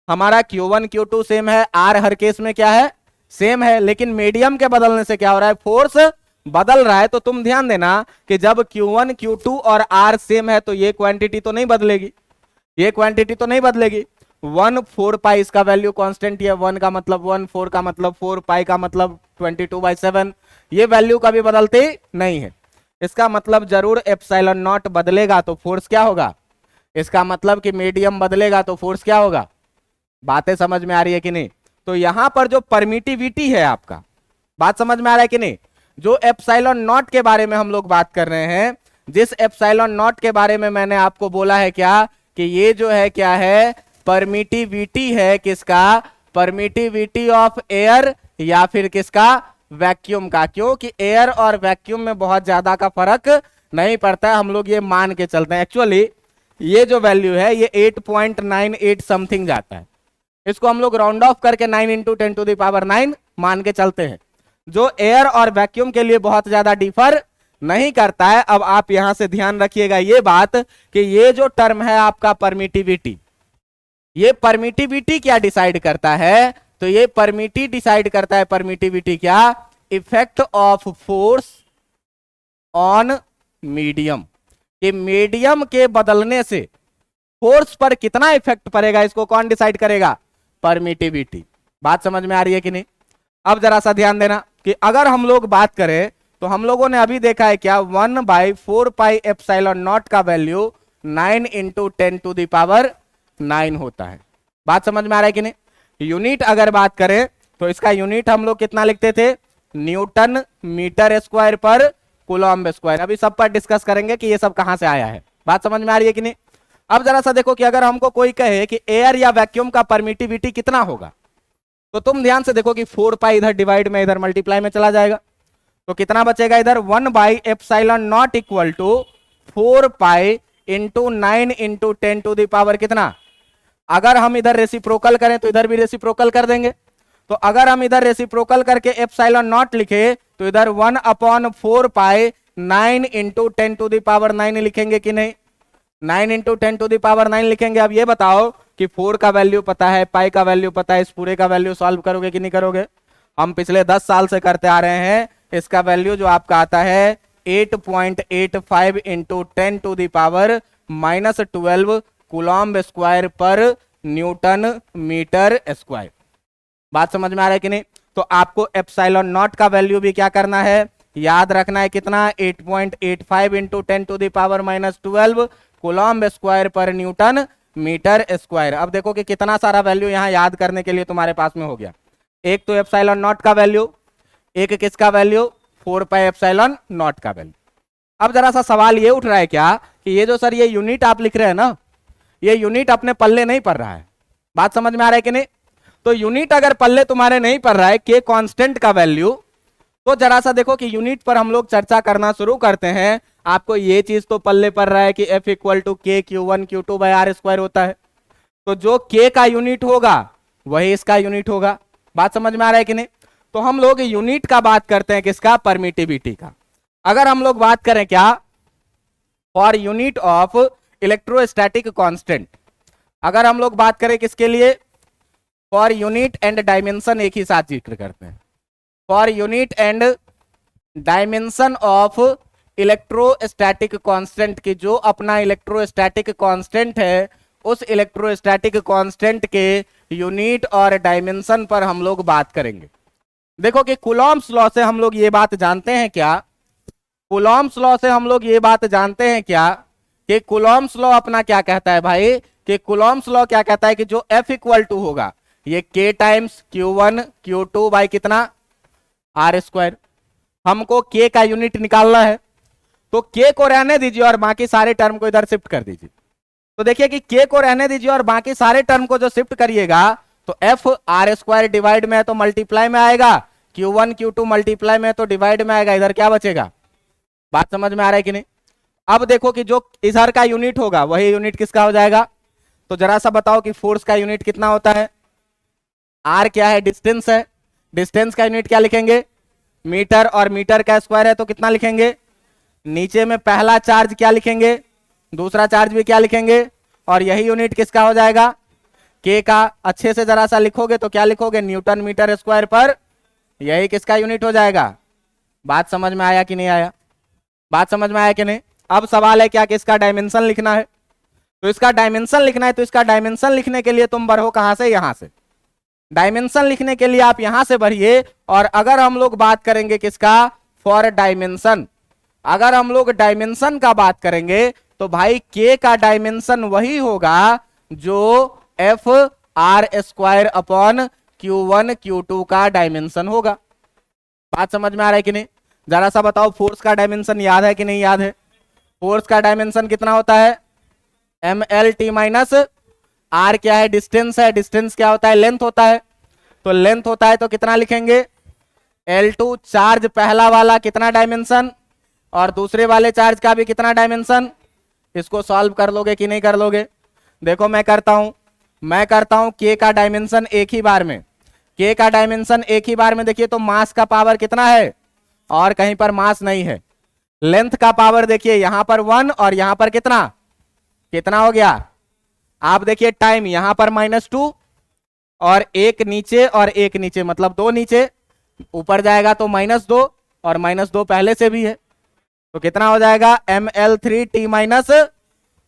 हमारा Q1 Q2 सेम है, R हर केस में क्या है? सेम है, लेकिन मीडियम के बदलने से क्या हो रहा है? फोर्स बदल रहा है। तो तुम ध्यान देना कि जब Q1 Q2 और R सेम है तो ये क्वांटिटी तो नहीं बदलेगी, ये क्वांटिटी तो नहीं बदलेगी। 1/4 पाई इसका वैल्यू कांस्टेंट है, 1 का मतलब 1, 4 का मतलब 4, पाई का मतलब 22/7। ये वैल्यू कभी बदलती नहीं है। इसका मतलब जरूर एप्सिलॉन नॉट बदलेगा तो फोर्स क्या होगा? इसका मतलब कि मीडियम बदलेगा तो फोर्स क्या होगा? बातें समझ में आ रही है कि नहीं? तो यहां पर जो परमिटिविटी है आपका, बात समझ में आ रहा है कि नहीं? जो एप्सिलॉन नॉट के बारे में हम लोग बात कर रहे हैं, जिस एप्सिलॉन नॉट के बारे में मैंने आपको बोला है क्या कि ये जो है क्या है? परमिटिविटी है। किसका? परमिटिविटी ऑफ एयर या फिर किसका? वैक्यूम का। क्योंकि एयर और वैक्यूम में बहुत ज्यादा का फर्क नहीं पड़ता है, हम लोग ये मान के चलते हैं। एक्चुअली ये जो वैल्यू है ये 8.98 समथिंग जाता है, इसको हम लोग राउंड ऑफ करके 9 × 10⁹ मान के चलते हैं, जो एयर और वैक्यूम के लिए बहुत ज्यादा डिफर नहीं करता है। अब आप यहां से ध्यान रखिएगा ये बात कि ये जो टर्म है आपका परमिटिविटी, ये परमिटिविटी क्या डिसाइड करता है? तो ये परमिटी डिसाइड करता है, परमिटिविटी क्या? Effect of force on medium. कि मीडियम के बदलने से फोर्स पर कितना इफेक्ट पड़ेगा, इसको कौन डिसाइड करेगा? परमिटिविटी। बात समझ में आ रही है कि नहीं? अब जरा सा ध्यान देना कि अगर हम लोग बात करें तो हम लोगों ने अभी देखा है क्या? 1/4 पाई एप्सिलॉन नॉट का वैल्यू 9 × 10⁹ होता है। बात समझ में आ रहा है कि नहीं? यूनिट अगर बात करें तो इसका यूनिट हम लोग कितना लिखते थे? न्यूटन मीटर स्क्वायर पर कूलम्ब स्क्वायर। अभी सब पर डिस्कस करेंगे कि ये सब कहां से आया है। बात समझ में आ रही है कि नहीं? अब जरा सा देखो कि अगर हमको कोई कहे कि एयर या वैक्यूम का परमिटिविटी कितना होगा, तो तुम ध्यान से देखो कि 4 पाई इधर डिवाइड में, इधर मल्टीप्लाई में चला जाएगा, तो कितना बचेगा? इधर 1/ε0 इक्वल टू 4 पाई इंटू 9 × 10⁻, कितना? अगर हम इधर रेसिप्रोकल करें तो इधर भी रेसिप्रोकल कर देंगे। तो अगर हम इधर रेसिप्रोकल करके एप्सिलॉन नॉट लिखे तो इधर 1/4 पाई 9 × 10⁹ लिखेंगे कि नहीं? 9 × 10⁹ लिखेंगे। अब ये बताओ कि 4 का वैल्यू पता है, पाई का वैल्यू पता है, इस पूरे का वैल्यू सॉल्व करोगे कि नहीं करोगे? हम पिछले 10 साल से करते आ रहे हैं। इसका वैल्यू जो आपका आता है 8.85 × 10⁻⁻12 कूलम्ब स्क्वायर पर न्यूटन मीटर स्क्वायर। बात समझ में आ रहा है कि नहीं? तो आपको एप्सिलॉन नॉट का वैल्यू भी क्या करना है? याद रखना है। कितना? 8.85 × 10⁻⁻12 कूलम्ब स्क्वायर पर न्यूटन मीटर स्क्वायर। अब देखो कि कितना सारा वैल्यू यहां याद करने के लिए तुम्हारे पास में हो गया। एक तो एप्सिलॉन नॉट का वैल्यू, एक किसका वैल्यू? 4 पाई एप्सिलॉन नॉट का वैल्यू। अब जरा सा सवाल ये उठ रहा है क्या कि ये जो सर ये यूनिट आप लिख रहे हैं ना, ये यूनिट अपने पल्ले नहीं पड़ रहा है। बात समझ में आ रहा है कि नहीं? तो यूनिट अगर पल्ले तुम्हारे नहीं पड़ रहा है, के कांस्टेंट का वैल्यू, तो जरा सा देखो कि यूनिट पर हम लोग चर्चा करना शुरू करते हैं। आपको ये चीज तो पल्ले पड़ रहा है कि F इक्वल टू के Q1 Q2 by are square होता है, तो जो के का यूनिट होगा वही इसका यूनिट होगा। बात समझ में आ रहा है कि नहीं? तो हम लोग यूनिट का बात करते हैं किसका? परमिटिविटी का। अगर हम लोग बात करें क्या, for unit of electrostatic constant, अगर हम लोग बात करें किसके लिए? फॉर यूनिट एंड डायमेंशन एक ही साथ जिक्र करते हैं। For unit and dimension of electrostatic constant की जो अपना इलेक्ट्रोस्टैटिक कांस्टेंट है, उस इलेक्ट्रोस्टैटिक कांस्टेंट के यूनिट और डायमेंशन पर हम लोग बात करेंगे। देखो कि कूलॉम्स लॉ से हम लोग ये बात जानते हैं क्या? कूलॉम्स लॉ से हम लोग ये बात जानते हैं क्या कि कूलॉम्स लॉ अपना क्या कहता है भाई? कि कूलॉम्स लॉ क्या कहता है कि जो F इक्वल टू होगा ये K times Q1 Q2 by कितना? R square. हमको K का यूनिट निकालना है, तो K को रहने दीजिए और बाकी सारे टर्म को इधर शिफ्ट कर दीजिए। तो देखिए कि K को रहने दीजिए और बाकी सारे टर्म को जो शिफ्ट करिएगा तो F आर स्क्वायर डिवाइड में है तो मल्टीप्लाई में आएगा, Q1 Q2 मल्टीप्लाई में है तो डिवाइड में आएगा, इधर क्या बचेगा? बात समझ में आ रहा है कि नहीं? अब देखो कि जो इधर का यूनिट होगा वही यूनिट किसका हो जाएगा? तो जरा सा बताओ कि फोर्स का यूनिट कितना होता है? आर क्या है? डिस्टेंस है। डिस्टेंस का यूनिट क्या लिखेंगे? मीटर, और मीटर का स्क्वायर है तो कितना लिखेंगे? नीचे में पहला चार्ज क्या लिखेंगे, दूसरा चार्ज भी क्या लिखेंगे, और यही यूनिट किसका हो जाएगा? के का। अच्छे से जरा सा लिखोगे तो क्या लिखोगे? न्यूटन मीटर स्क्वायर पर, यही किसका यूनिट हो जाएगा? बात समझ में आया कि नहीं आया? बात समझ में आया कि नहीं? अब सवाल है क्या कि इसका डायमेंशन लिखना है, तो इसका डायमेंशन लिखना है, तो इसका डायमेंशन लिखने के लिए तुम बढ़ो कहां से? यहां से। डायमेंशन लिखने के लिए आप यहां से बढ़िए, और अगर हम लोग बात करेंगे किसका? For dimension. अगर हम लोग डायमेंशन का बात करेंगे तो भाई के का डायमेंशन वही होगा जो F R square upon Q1 Q2 का डायमेंशन होगा। बात समझ में आ रहा है कि नहीं? जरा सा बताओ फोर्स का डायमेंशन याद है कि नहीं याद है? फोर्स का डायमेंशन कितना होता है? MLT माइनस आर क्या है? डिस्टेंस है। डिस्टेंस क्या होता है? लेंथ होता है। तो लेंथ होता है तो कितना लिखेंगे? L2। चार्ज पहला वाला कितना डायमेंशन, और दूसरे वाले चार्ज का भी कितना डायमेंशन? इसको सॉल्व कर लोगे कि नहीं कर लोगे? देखो मैं करता हूं के का डायमेंशन एक ही बार में। के का डायमेंशन एक ही बार में देखिए तो मास का पावर कितना है, और कहीं पर मास नहीं है। लेंथ का पावर देखिए यहां पर 1 और यहां पर कितना कितना हो गया? आप देखिए टाइम यहां पर -2 और एक नीचे और एक नीचे, मतलब दो नीचे, ऊपर जाएगा तो -2 और -2 पहले से भी है, तो कितना हो जाएगा? ML3T माइनस,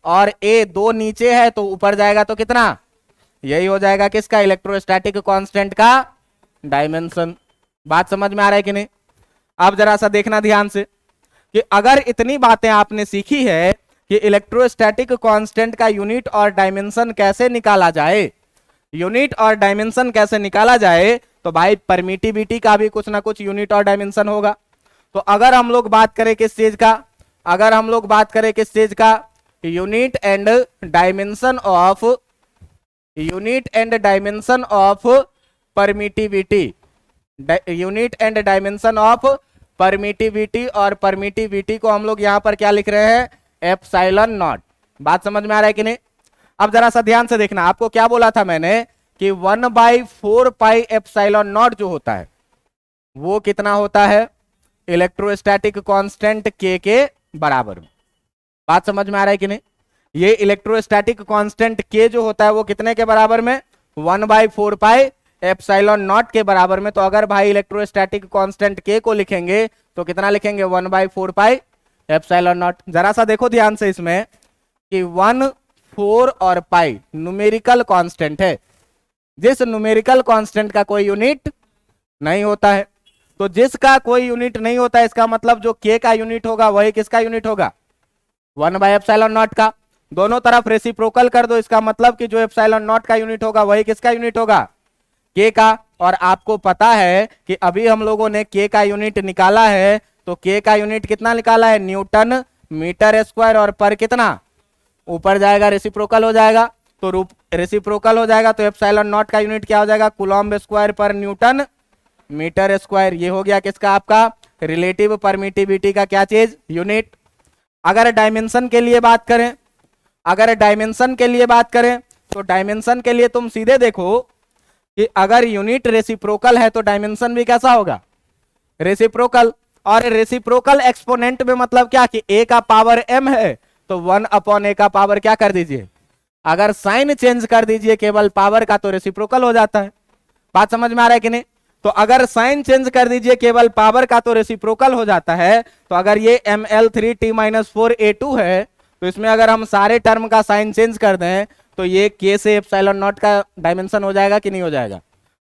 और ए दो नीचे है तो ऊपर जाएगा तो कितना? यही हो जाएगा किसका? इलेक्ट्रोस्टैटिक कांस्टेंट का डायमेंशन। बात समझ में आ रहा है कि नहीं? अब जरा सा देखना ध्यान से कि अगर इतनी बातें आपने सीखी है कि इलेक्ट्रोस्टैटिक कांस्टेंट का यूनिट और डायमेंशन कैसे निकाला जाए, यूनिट और डायमेंशन कैसे निकाला जाए, तो भाई परमिटिविटी का भी कुछ ना कुछ यूनिट और डायमेंशन होगा। तो अगर हम लोग बात करें किस चीज का? अगर हम लोग बात करें किस चीज का? Unit and dimension of, unit and dimension of permittivity, unit and dimension of permittivity, और परमिटिविटी को हम लोग यहां पर क्या लिख रहे हैं? Epsilon not. बात समझ में आ रहा है कि नहीं? अब जरा सा ध्यान से देखना, आपको क्या बोला था मैंने कि 1/4 पाई एप्सिलॉन नॉट जो होता है वो कितना होता है? इलेक्ट्रोस्टैटिक कांस्टेंट के बराबर में। बात समझ में आ रहा है कि नहीं? ये इलेक्ट्रोस्टैटिक कांस्टेंट के जो होता है वो कितने के बराबर में? 1/4 पाई एप्सिलॉन नॉट के बराबर में। तो अगर भाई इलेक्ट्रोस्टैटिक कांस्टेंट के को लिखेंगे तो कितना लिखेंगे? 1/4 पाई एप्सिलॉन नॉट। जरा सा देखो ध्यान से इसमें कि 1, 4 और पाई न्यूमेरिकल कांस्टेंट है। जिस न्यूमेरिकल कांस्टेंट का कोई यूनिट नहीं होता है, तो जिसका कोई यूनिट नहीं होता है इसका मतलब जो के का यूनिट होगा वही किसका यूनिट होगा? 1/एप्सिलॉन का। दोनों तरफ रेसिप्रोकल कर दो, इसका मतलब कि जो एप्सिलॉन नॉट का यूनिट होगा वही किसका यूनिट होगा? के का। और आपको पता है कि अभी हम लोगों ने के का यूनिट निकाला है, तो के का यूनिट कितना निकाला है, न्यूटन मीटर स्क्वायर, और पर कितना ऊपर जाएगा रेसिप्रोकल हो जाएगा, तो रूप रेसिप्रोकल हो जाएगा, तो एप्सिलॉन नॉट का यूनिट क्या हो जाएगा, कूलम्ब स्क्वायर पर न्यूटन मीटर स्क्वायर। ये हो गया किसका, आपका रिलेटिव परमिटिविटी का क्या चीज, यूनिट। अगर डायमेंशन के लिए बात करें, अगर डायमेंशन के लिए बात करें तो डायमेंशन के लिए तुम सीधे देखो कि अगर यूनिट रेसिप्रोकल है तो डायमेंशन भी कैसा होगा, रेसिप्रोकल। और रेसिप्रोकल एक्सपोनेंट में मतलब क्या कि a का पावर m है तो 1/a का पावर क्या कर दीजिए, अगर साइन चेंज कर दीजिए केवल पावर का तो रेसिप्रोकल हो जाता है। बात समझ में आ रहा है कि नहीं? तो अगर साइन चेंज कर दीजिए केवल पावर का तो रेसिप्रोकल हो जाता है। तो अगर ये ml3t-4a2 है तो इसमें अगर हम सारे टर्म का साइन चेंज कर दें तो ये k से एप्सिलॉन नॉट का डायमेंशन हो जाएगा कि नहीं हो जाएगा,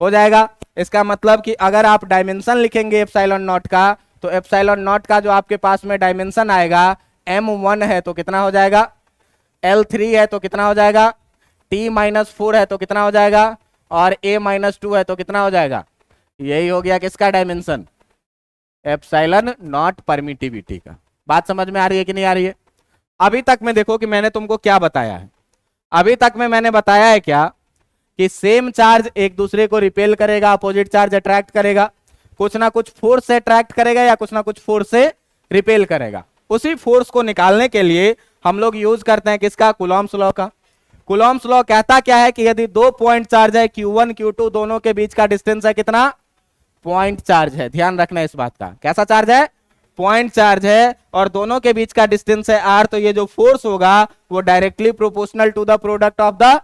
हो जाएगा। इसका मतलब कि अगर आप डायमेंशन लिखेंगे एप्सिलॉन नॉट का तो एप्सिलॉन नॉट का जो आपके पास में डायमेंशन आएगा m1 है तो कितना हो जाएगा, l3 है तो कितना हो जाएगा, t-4 है तो कितना हो जाएगा, और a-2 है तो कितना हो जाएगा। यही हो गया किसका डायमेंशन, एप्सिलॉन नॉट परमिटिविटी का। बात समझ में आ रही है कि नहीं आ रही है? अभी तक में देखो कि मैंने तुमको क्या बताया है, अभी तक में मैंने बताया है क्या कि सेम चार्ज एक दूसरे को रिपेल करेगा, अपोजिट चार्ज अट्रैक्ट करेगा, कुछ ना कुछ फोर्स से अट्रैक्ट करेगा या कुछ ना कुछ फोर्स से रिपेल करेगा। उसी फोर्स को निकालने के लिए हम लोग यूज करते हैं किसका, कूलॉम्स लॉ का। कूलॉम्स लॉ कहता क्या है कि यदि दो पॉइंट चार्ज है Q1 Q2 दोनों के बीच का डिस्टेंस है कितना, पॉइंट चार्ज है। ध्यान रखना इस बात का, कैसा चार्ज है, पॉइंट चार्ज है, और दोनों के बीच का डिस्टेंस है r, तो ये जो फोर्स होगा वो directly proportional to the product of the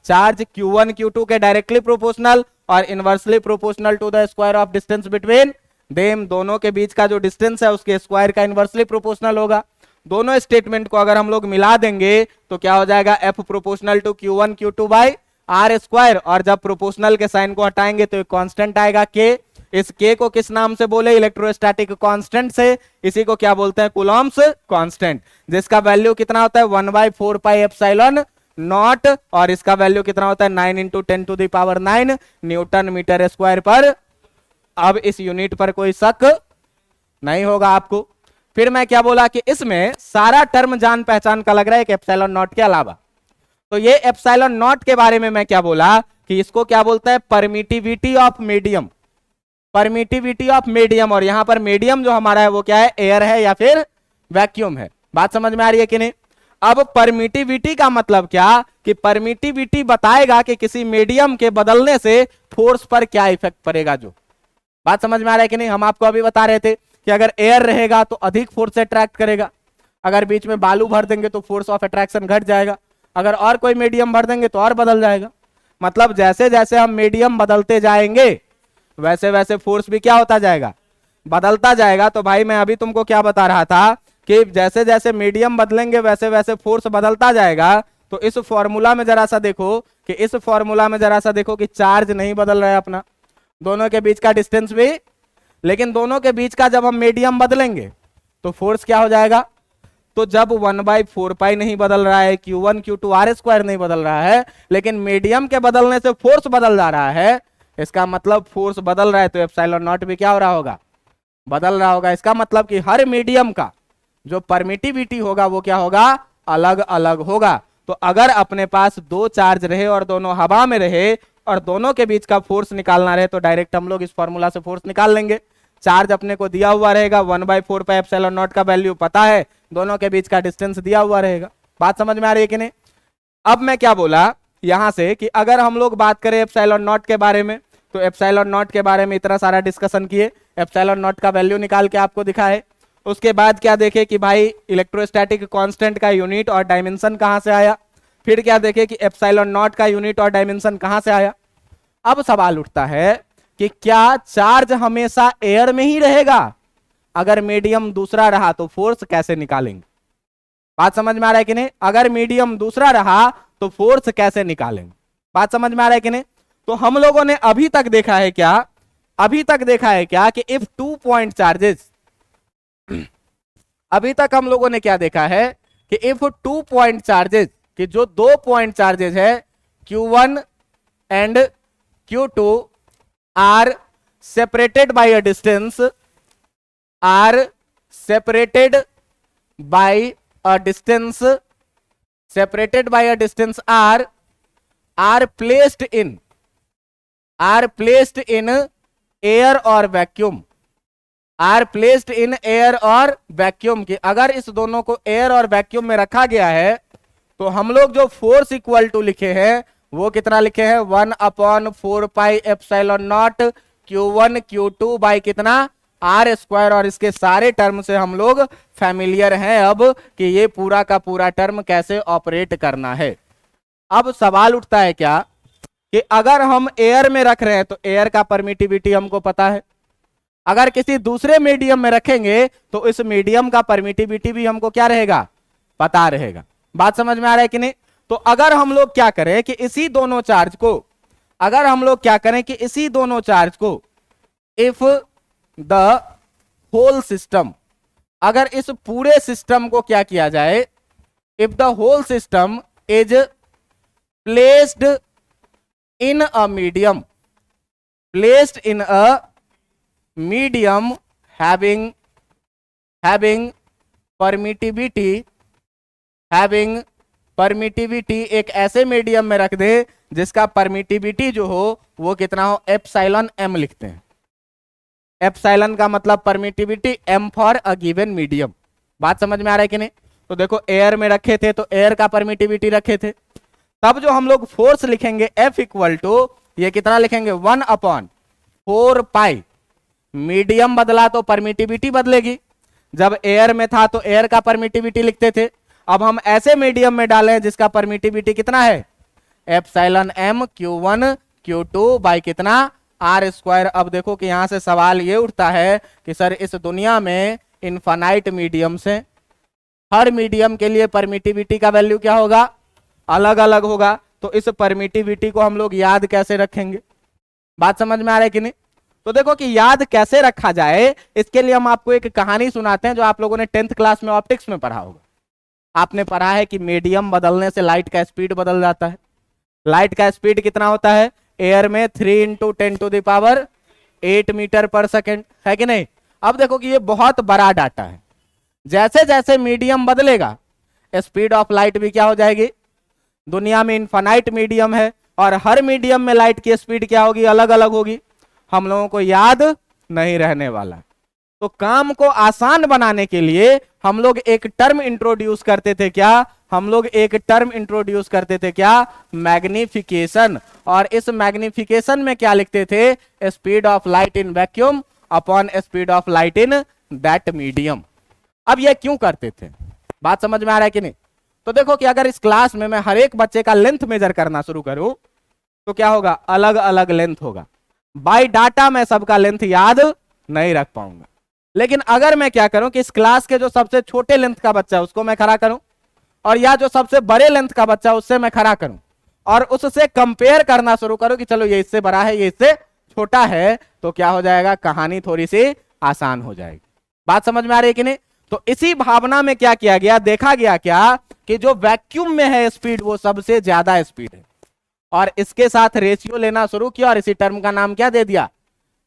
charge Q1 Q2 के डायरेक्टली प्रोपोर्शनल और inversely proportional to the square of distance between them. दोनों के बीच का जो डिस्टेंस है उसके स्क्वायर का इनवर्सली प्रोपोर्शनल होगा। दोनों स्टेटमेंट को अगर हम लोग मिला देंगे तो क्या हो जाएगा, F proportional to Q1 Q2 by R square, और जब प्रोपोर्शनल के साइन को हटाएंगे तो एक कांस्टेंट आएगा K। इस K को किस नाम से बोले, इलेक्ट्रोस्टैटिक कांस्टेंट से। इसी को क्या बोलते हैं, कूलॉम्स कांस्टेंट, जिसका वैल्यू कितना होता है 1/4 पाई एप्सिलॉन नॉट, और इसका वैल्यू कितना होता है 9 × 10⁹ न्यूटन मीटर स्क्वायर पर। अब इस यूनिट पर कोई शक नहीं होगा आपको। फिर मैं क्या बोला कि इसमें सारा टर्म जान पहचान का लग रहा है एक एप्सिलॉन नॉट के अलावा। तो ये एप्सिलॉन नॉट के बारे में मैं क्या बोला कि इसको क्या बोलते हैं, permittivity of medium, permittivity of medium. और यहां पर मीडियम जो हमारा है वो क्या है, एयर है या फिर वैक्यूम है। बात समझ में आ रही है कि नहीं? अब परमिटिविटी का मतलब क्या कि परमिटिविटी बताएगा कि किसी मीडियम के बदलने से फोर्स पर क्या इफेक्ट पड़ेगा। जो बात समझ में आ रहा है कि नहीं? हम आपको अभी बता रहे थे कि अगर एयर रहेगा तो अधिक फोर्स से अट्रैक्ट करेगा, अगर बीच में बालू भर देंगे तो फोर्स ऑफ अट्रैक्शन घट जाएगा, अगर और कोई मीडियम भर देंगे तो और बदल जाएगा। मतलब जैसे जैसे हम मीडियम बदलते जाएंगे वैसे वैसे फोर्स भी क्या होता जाएगा, बदलता जाएगा। तो भाई मैं अभी तुमको क्या बता रहा था कि जैसे जैसे मीडियम बदलेंगे वैसे वैसे फोर्स बदलता जाएगा। तो इस फॉर्मूला में जरा सा देखो कि इस फॉर्मूला में जरा सा देखो कि चार्ज नहीं बदल रहा है अपना, दोनों के बीच का डिस्टेंस भी, लेकिन दोनों के बीच का जब हम मीडियम बदलेंगे तो फोर्स क्या हो जाएगा। तो जब 1/4 पाई नहीं बदल रहा है, Q1 Q2 R स्क्वायर नहीं बदल रहा है, लेकिन मीडियम के बदलने से फोर्स बदल जा रहा है, इसका मतलब फोर्स बदल रहा है तो एप्सिलॉन नॉट भी क्या हो रहा होगा, बदल रहा होगा। इसका मतलब कि हर मीडियम का जो परमिटिविटी होगा वो क्या होगा, अलग अलग होगा। तो अगर अपने पास दो चार्ज रहे और दोनों हवा में रहे और दोनों के बीच का फोर्स निकालना रहे तो डायरेक्ट हम लोग इस फॉर्मूला से फोर्स निकाल लेंगे। चार्ज अपने को दिया हुआ रहेगा, 1/4 पाई एप्सिलॉन नॉट का वैल्यू पता है, दोनों के बीच का डिस्टेंस दिया हुआ रहेगा। बात समझ में आ रही है कि नहीं? अब मैं क्या बोला यहां से कि अगर हम लोग बात करें एप्सिलॉन नॉट के बारे में तो एप्सिलॉन नॉट के बारे में इतना सारा डिस्कशन किए, एप्सिलॉन नॉट का वैल्यू निकाल के आपको दिखाए। उसके बाद क्या देखे कि भाई इलेक्ट्रोस्टैटिक कांस्टेंट का यूनिट और डायमेंशन कहां से आया। फिर क्या देखे कि एप्सिलॉन नॉट का यूनिट और डायमेंशन कहां से आया। अब सवाल उठता है कि क्या चार्ज हमेशा एयर में ही रहेगा, अगर मीडियम दूसरा रहा तो फोर्स कैसे निकालेंगे। बात समझ में आ रहा है कि नहीं? अगर मीडियम दूसरा रहा तो फोर्स कैसे निकालेंगे। बात समझ में आ रहा है कि नहीं? तो हम लोगों ने अभी तक देखा है क्या, अभी तक देखा है क्या कि इफ 2 पॉइंट चार्जेस, अभी तक हम लोगों ने क्या देखा है कि इफ 2 पॉइंट चार्जेस, कि जो 2 पॉइंट चार्जेस है Q1 and Q2 are separated by a distance, are separated by a distance are placed in air और वैक्यूम, की अगर इस दोनों को एयर और वैक्यूम में रखा गया है तो हम लोग जो फोर्स इक्वल टू लिखे हैं वो कितना लिखे हैं 1/4πε0 Q1 Q2 बाई कितना आर स्क्वायर। और इसके सारे टर्म से हम लोग फैमिलियर हैं अब कि ये पूरा का पूरा टर्म कैसे ऑपरेट करना है। अब सवाल उठता है क्या कि अगर हम एयर में रख रहे हैं तो एयर का परमिटिविटी हमको पता है, अगर किसी दूसरे मीडियम में रखेंगे तो इस मीडियम का परमिटिविटी भी हमको क्या रहेगा, पता रहेगा। बात समझ में आ रहा है कि नहीं? तो अगर हम लोग क्या करें कि इसी दोनों चार्ज को इफ द होल सिस्टम, अगर इस पूरे सिस्टम को क्या किया जाए, if the whole system is placed in a medium having permittivity एक ऐसे मीडियम में रख दे जिसका परमिटिविटी जो हो वो कितना हो, एप्सिलॉन एम लिखते हैं। एप्सिलॉन का मतलब permittivity, m for a given medium. बात समझ में आ रहा है कि नहीं? तो देखो एयर में रखे थे तो एयर का परमिटिविटी रखे थे, तब जो हम लोग फोर्स लिखेंगे F इक्वल टू ये कितना लिखेंगे 1/4π, मीडियम बदला तो परमिटिविटी बदलेगी। जब एयर में था तो एयर का परमिटिविटी लिखते थे, अब हम ऐसे मीडियम में डाले हैं जिसका परमिटिविटी कितना है epsilon m Q1 Q2 by कितना आर स्क्वायर। अब देखो कि यहां से सवाल ये उठता है कि सर इस दुनिया में इनफाइनाइट मीडियम से हर मीडियम के लिए परमिटिविटी का वैल्यू क्या होगा, अलग अलग होगा, तो इस परमिटिविटी को हम लोग याद कैसे रखेंगे? बात समझ में आ रहा है कि नहीं? तो देखो कि याद कैसे रखा जाए, इसके लिए हम आपको एक कहानी सुनाते हैं जो आप लोगों ने 10th क्लास में ऑप्टिक्स में पढ़ा होगा। आपने पढ़ा है कि मीडियम बदलने से लाइट का स्पीड बदल जाता है। लाइट का स्पीड कितना होता है एयर में 3 × 10⁸ मीटर पर सेकेंड, है कि नहीं? अब देखो कि ये बहुत बड़ा डाटा है, जैसे जैसे मीडियम बदलेगा स्पीड ऑफ लाइट भी क्या हो जाएगी। दुनिया में इनफाइनाइट मीडियम है और हर मीडियम में लाइट की स्पीड क्या होगी, अलग अलग होगी, हम लोगों को याद नहीं रहने वाला। तो काम को आसान बनाने के लिए हम लोग एक टर्म इंट्रोड्यूस करते थे, क्या मैग्निफिकेशन। और इस मैग्निफिकेशन में क्या लिखते थे, speed of light in vacuum upon speed of light in that medium. अब ये क्यों करते थे, बात समझ में आ रहा है कि नहीं? तो देखो कि अगर इस क्लास में मैं हर एक बच्चे का लेंथ मेजर करना शुरू करूं तो क्या होगा, अलग अलग लेंथ होगा। बाय डाटा मैं सबका लेंथ याद नहीं रख पाऊंगा। लेकिन अगर मैं क्या करूं कि इस क्लास के जो सबसे छोटे लेंथ का बच्चा है उसको मैं खड़ा करूं और या जो सबसे बड़े लेंथ का बच्चा उससे मैं खड़ा करूं और उससे कंपेयर करना शुरू करूं कि चलो ये इससे बड़ा है ये इससे छोटा है, तो क्या हो जाएगा, कहानी थोड़ी सी आसान हो जाएगी। बात समझ में आ रही है कि नहीं? तो इसी भावना में क्या किया गया, देखा गया क्या कि जो वैक्यूम में है स्पीड वो सबसे ज्यादा स्पीड है और इसके साथ रेशियो लेना शुरू किया और इसी टर्म का नाम क्या दे दिया,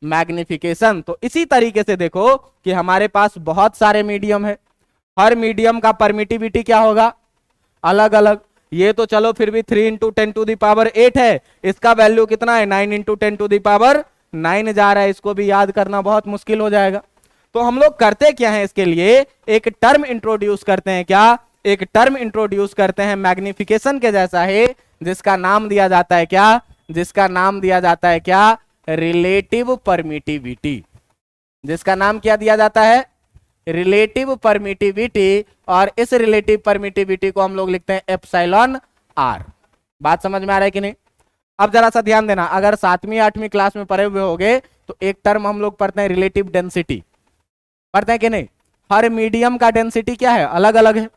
मैग्निफिकेशन। तो इसी तरीके से देखो कि हमारे पास बहुत सारे मीडियम है, हर मीडियम का परमिटिविटी क्या होगा, अलग अलग। ये तो चलो फिर भी 3 × 10⁸ है, इसका वैल्यू कितना है 9 × 10⁹ जा रहा है, इसको भी याद करना बहुत मुश्किल हो जाएगा। तो हम लोग करते क्या है, इसके लिए एक टर्म इंट्रोड्यूस करते हैं, क्या, एक टर्म इंट्रोड्यूस करते हैं मैग्निफिकेशन के जैसा है, जिसका नाम दिया जाता है क्या, रिलेटिव परमिटिविटी। जिसका नाम क्या दिया जाता है, रिलेटिव परमिटिविटी। और इस रिलेटिव परमिटिविटी को हम लोग लिखते हैं एप्सिलॉन आर। बात समझ में आ रहा है कि नहीं? अब जरा सा ध्यान देना, अगर 7वीं 8वीं क्लास में पढ़े हुए होगे तो एक टर्म हम लोग पढ़ते हैं रिलेटिव डेंसिटी, पढ़ते हैं कि नहीं? हर मीडियम का डेंसिटी क्या है, अलग अलग है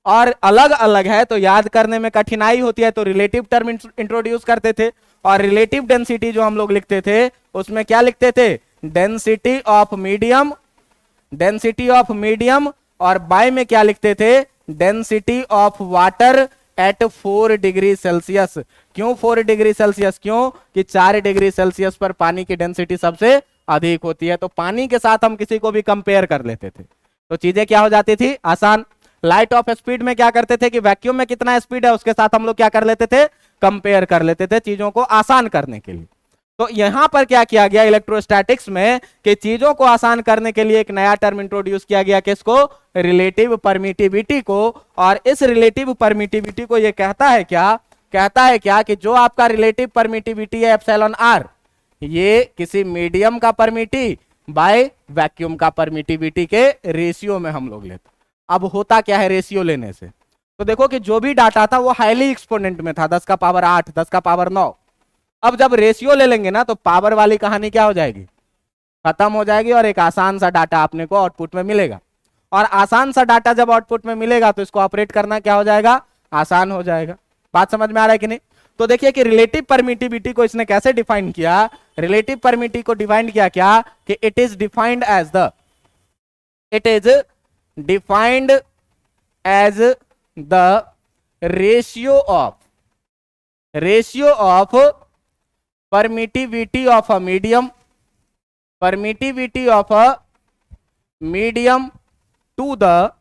और अलग अलग है तो याद करने में कठिनाई होती है, तो रिलेटिव टर्म इंट्रोड्यूस करते थे। और रिलेटिव डेंसिटी जो हम लोग लिखते थे उसमें क्या लिखते थे, डेंसिटी ऑफ मीडियम, और बाय में क्या लिखते थे, density of water at 4 degree Celsius. क्यों 4 डिग्री सेल्सियस, क्यों कि 4 डिग्री सेल्सियस पर पानी की डेंसिटी सबसे अधिक होती है। तो पानी के साथ हम किसी को भी कंपेयर कर लेते थे तो चीजें क्या हो जाती थी, आसान। लाइट ऑफ स्पीड में क्या करते थे कि वैक्यूम में कितना स्पीड है उसके साथ हम लोग क्या कर लेते थे, कंपेयर कर लेते थे चीजों को आसान करने के लिए। तो यहां पर क्या किया गया इलेक्ट्रोस्टैटिक्स में कि चीजों को आसान करने के लिए एक नया टर्म इंट्रोड्यूस किया गया, किसको, रिलेटिव परमिटिविटी को। और इस रिलेटिव परमिटिविटी को ये कहता है क्या कि जो आपका रिलेटिव परमिटिविटी है एप्सिलॉन आर, ये किसी मीडियम का परमिटी बाय वैक्यूम का परमिटिविटी के रेशियो में हम लोग लेते। अब होता क्या है रेशियो लेने से, तो देखो कि जो भी डाटा था वो हाईली एक्सपोनेंट में था, 10 का पावर 8, 10 का पावर 9। अब जब रेशियो ले लेंगे ना तो पावर वाली कहानी क्या हो जाएगी, खत्म हो जाएगी और एक आसान सा डाटा आपने को आउटपुट में मिलेगा। और आसान सा डाटा जब आउटपुट में मिलेगा तो इसको ऑपरेट करना क्या हो जाएगा, आसान हो जाएगा। बात समझ में आ रहा है कि नहीं। तो देखिए कि रिलेटिव परमिटिविटी को इसने कैसे डिफाइन किया, रिलेटिव परमिटिविटी को डिफाइन किया क्या कि it is defined as the ratio of permittivity of a medium to the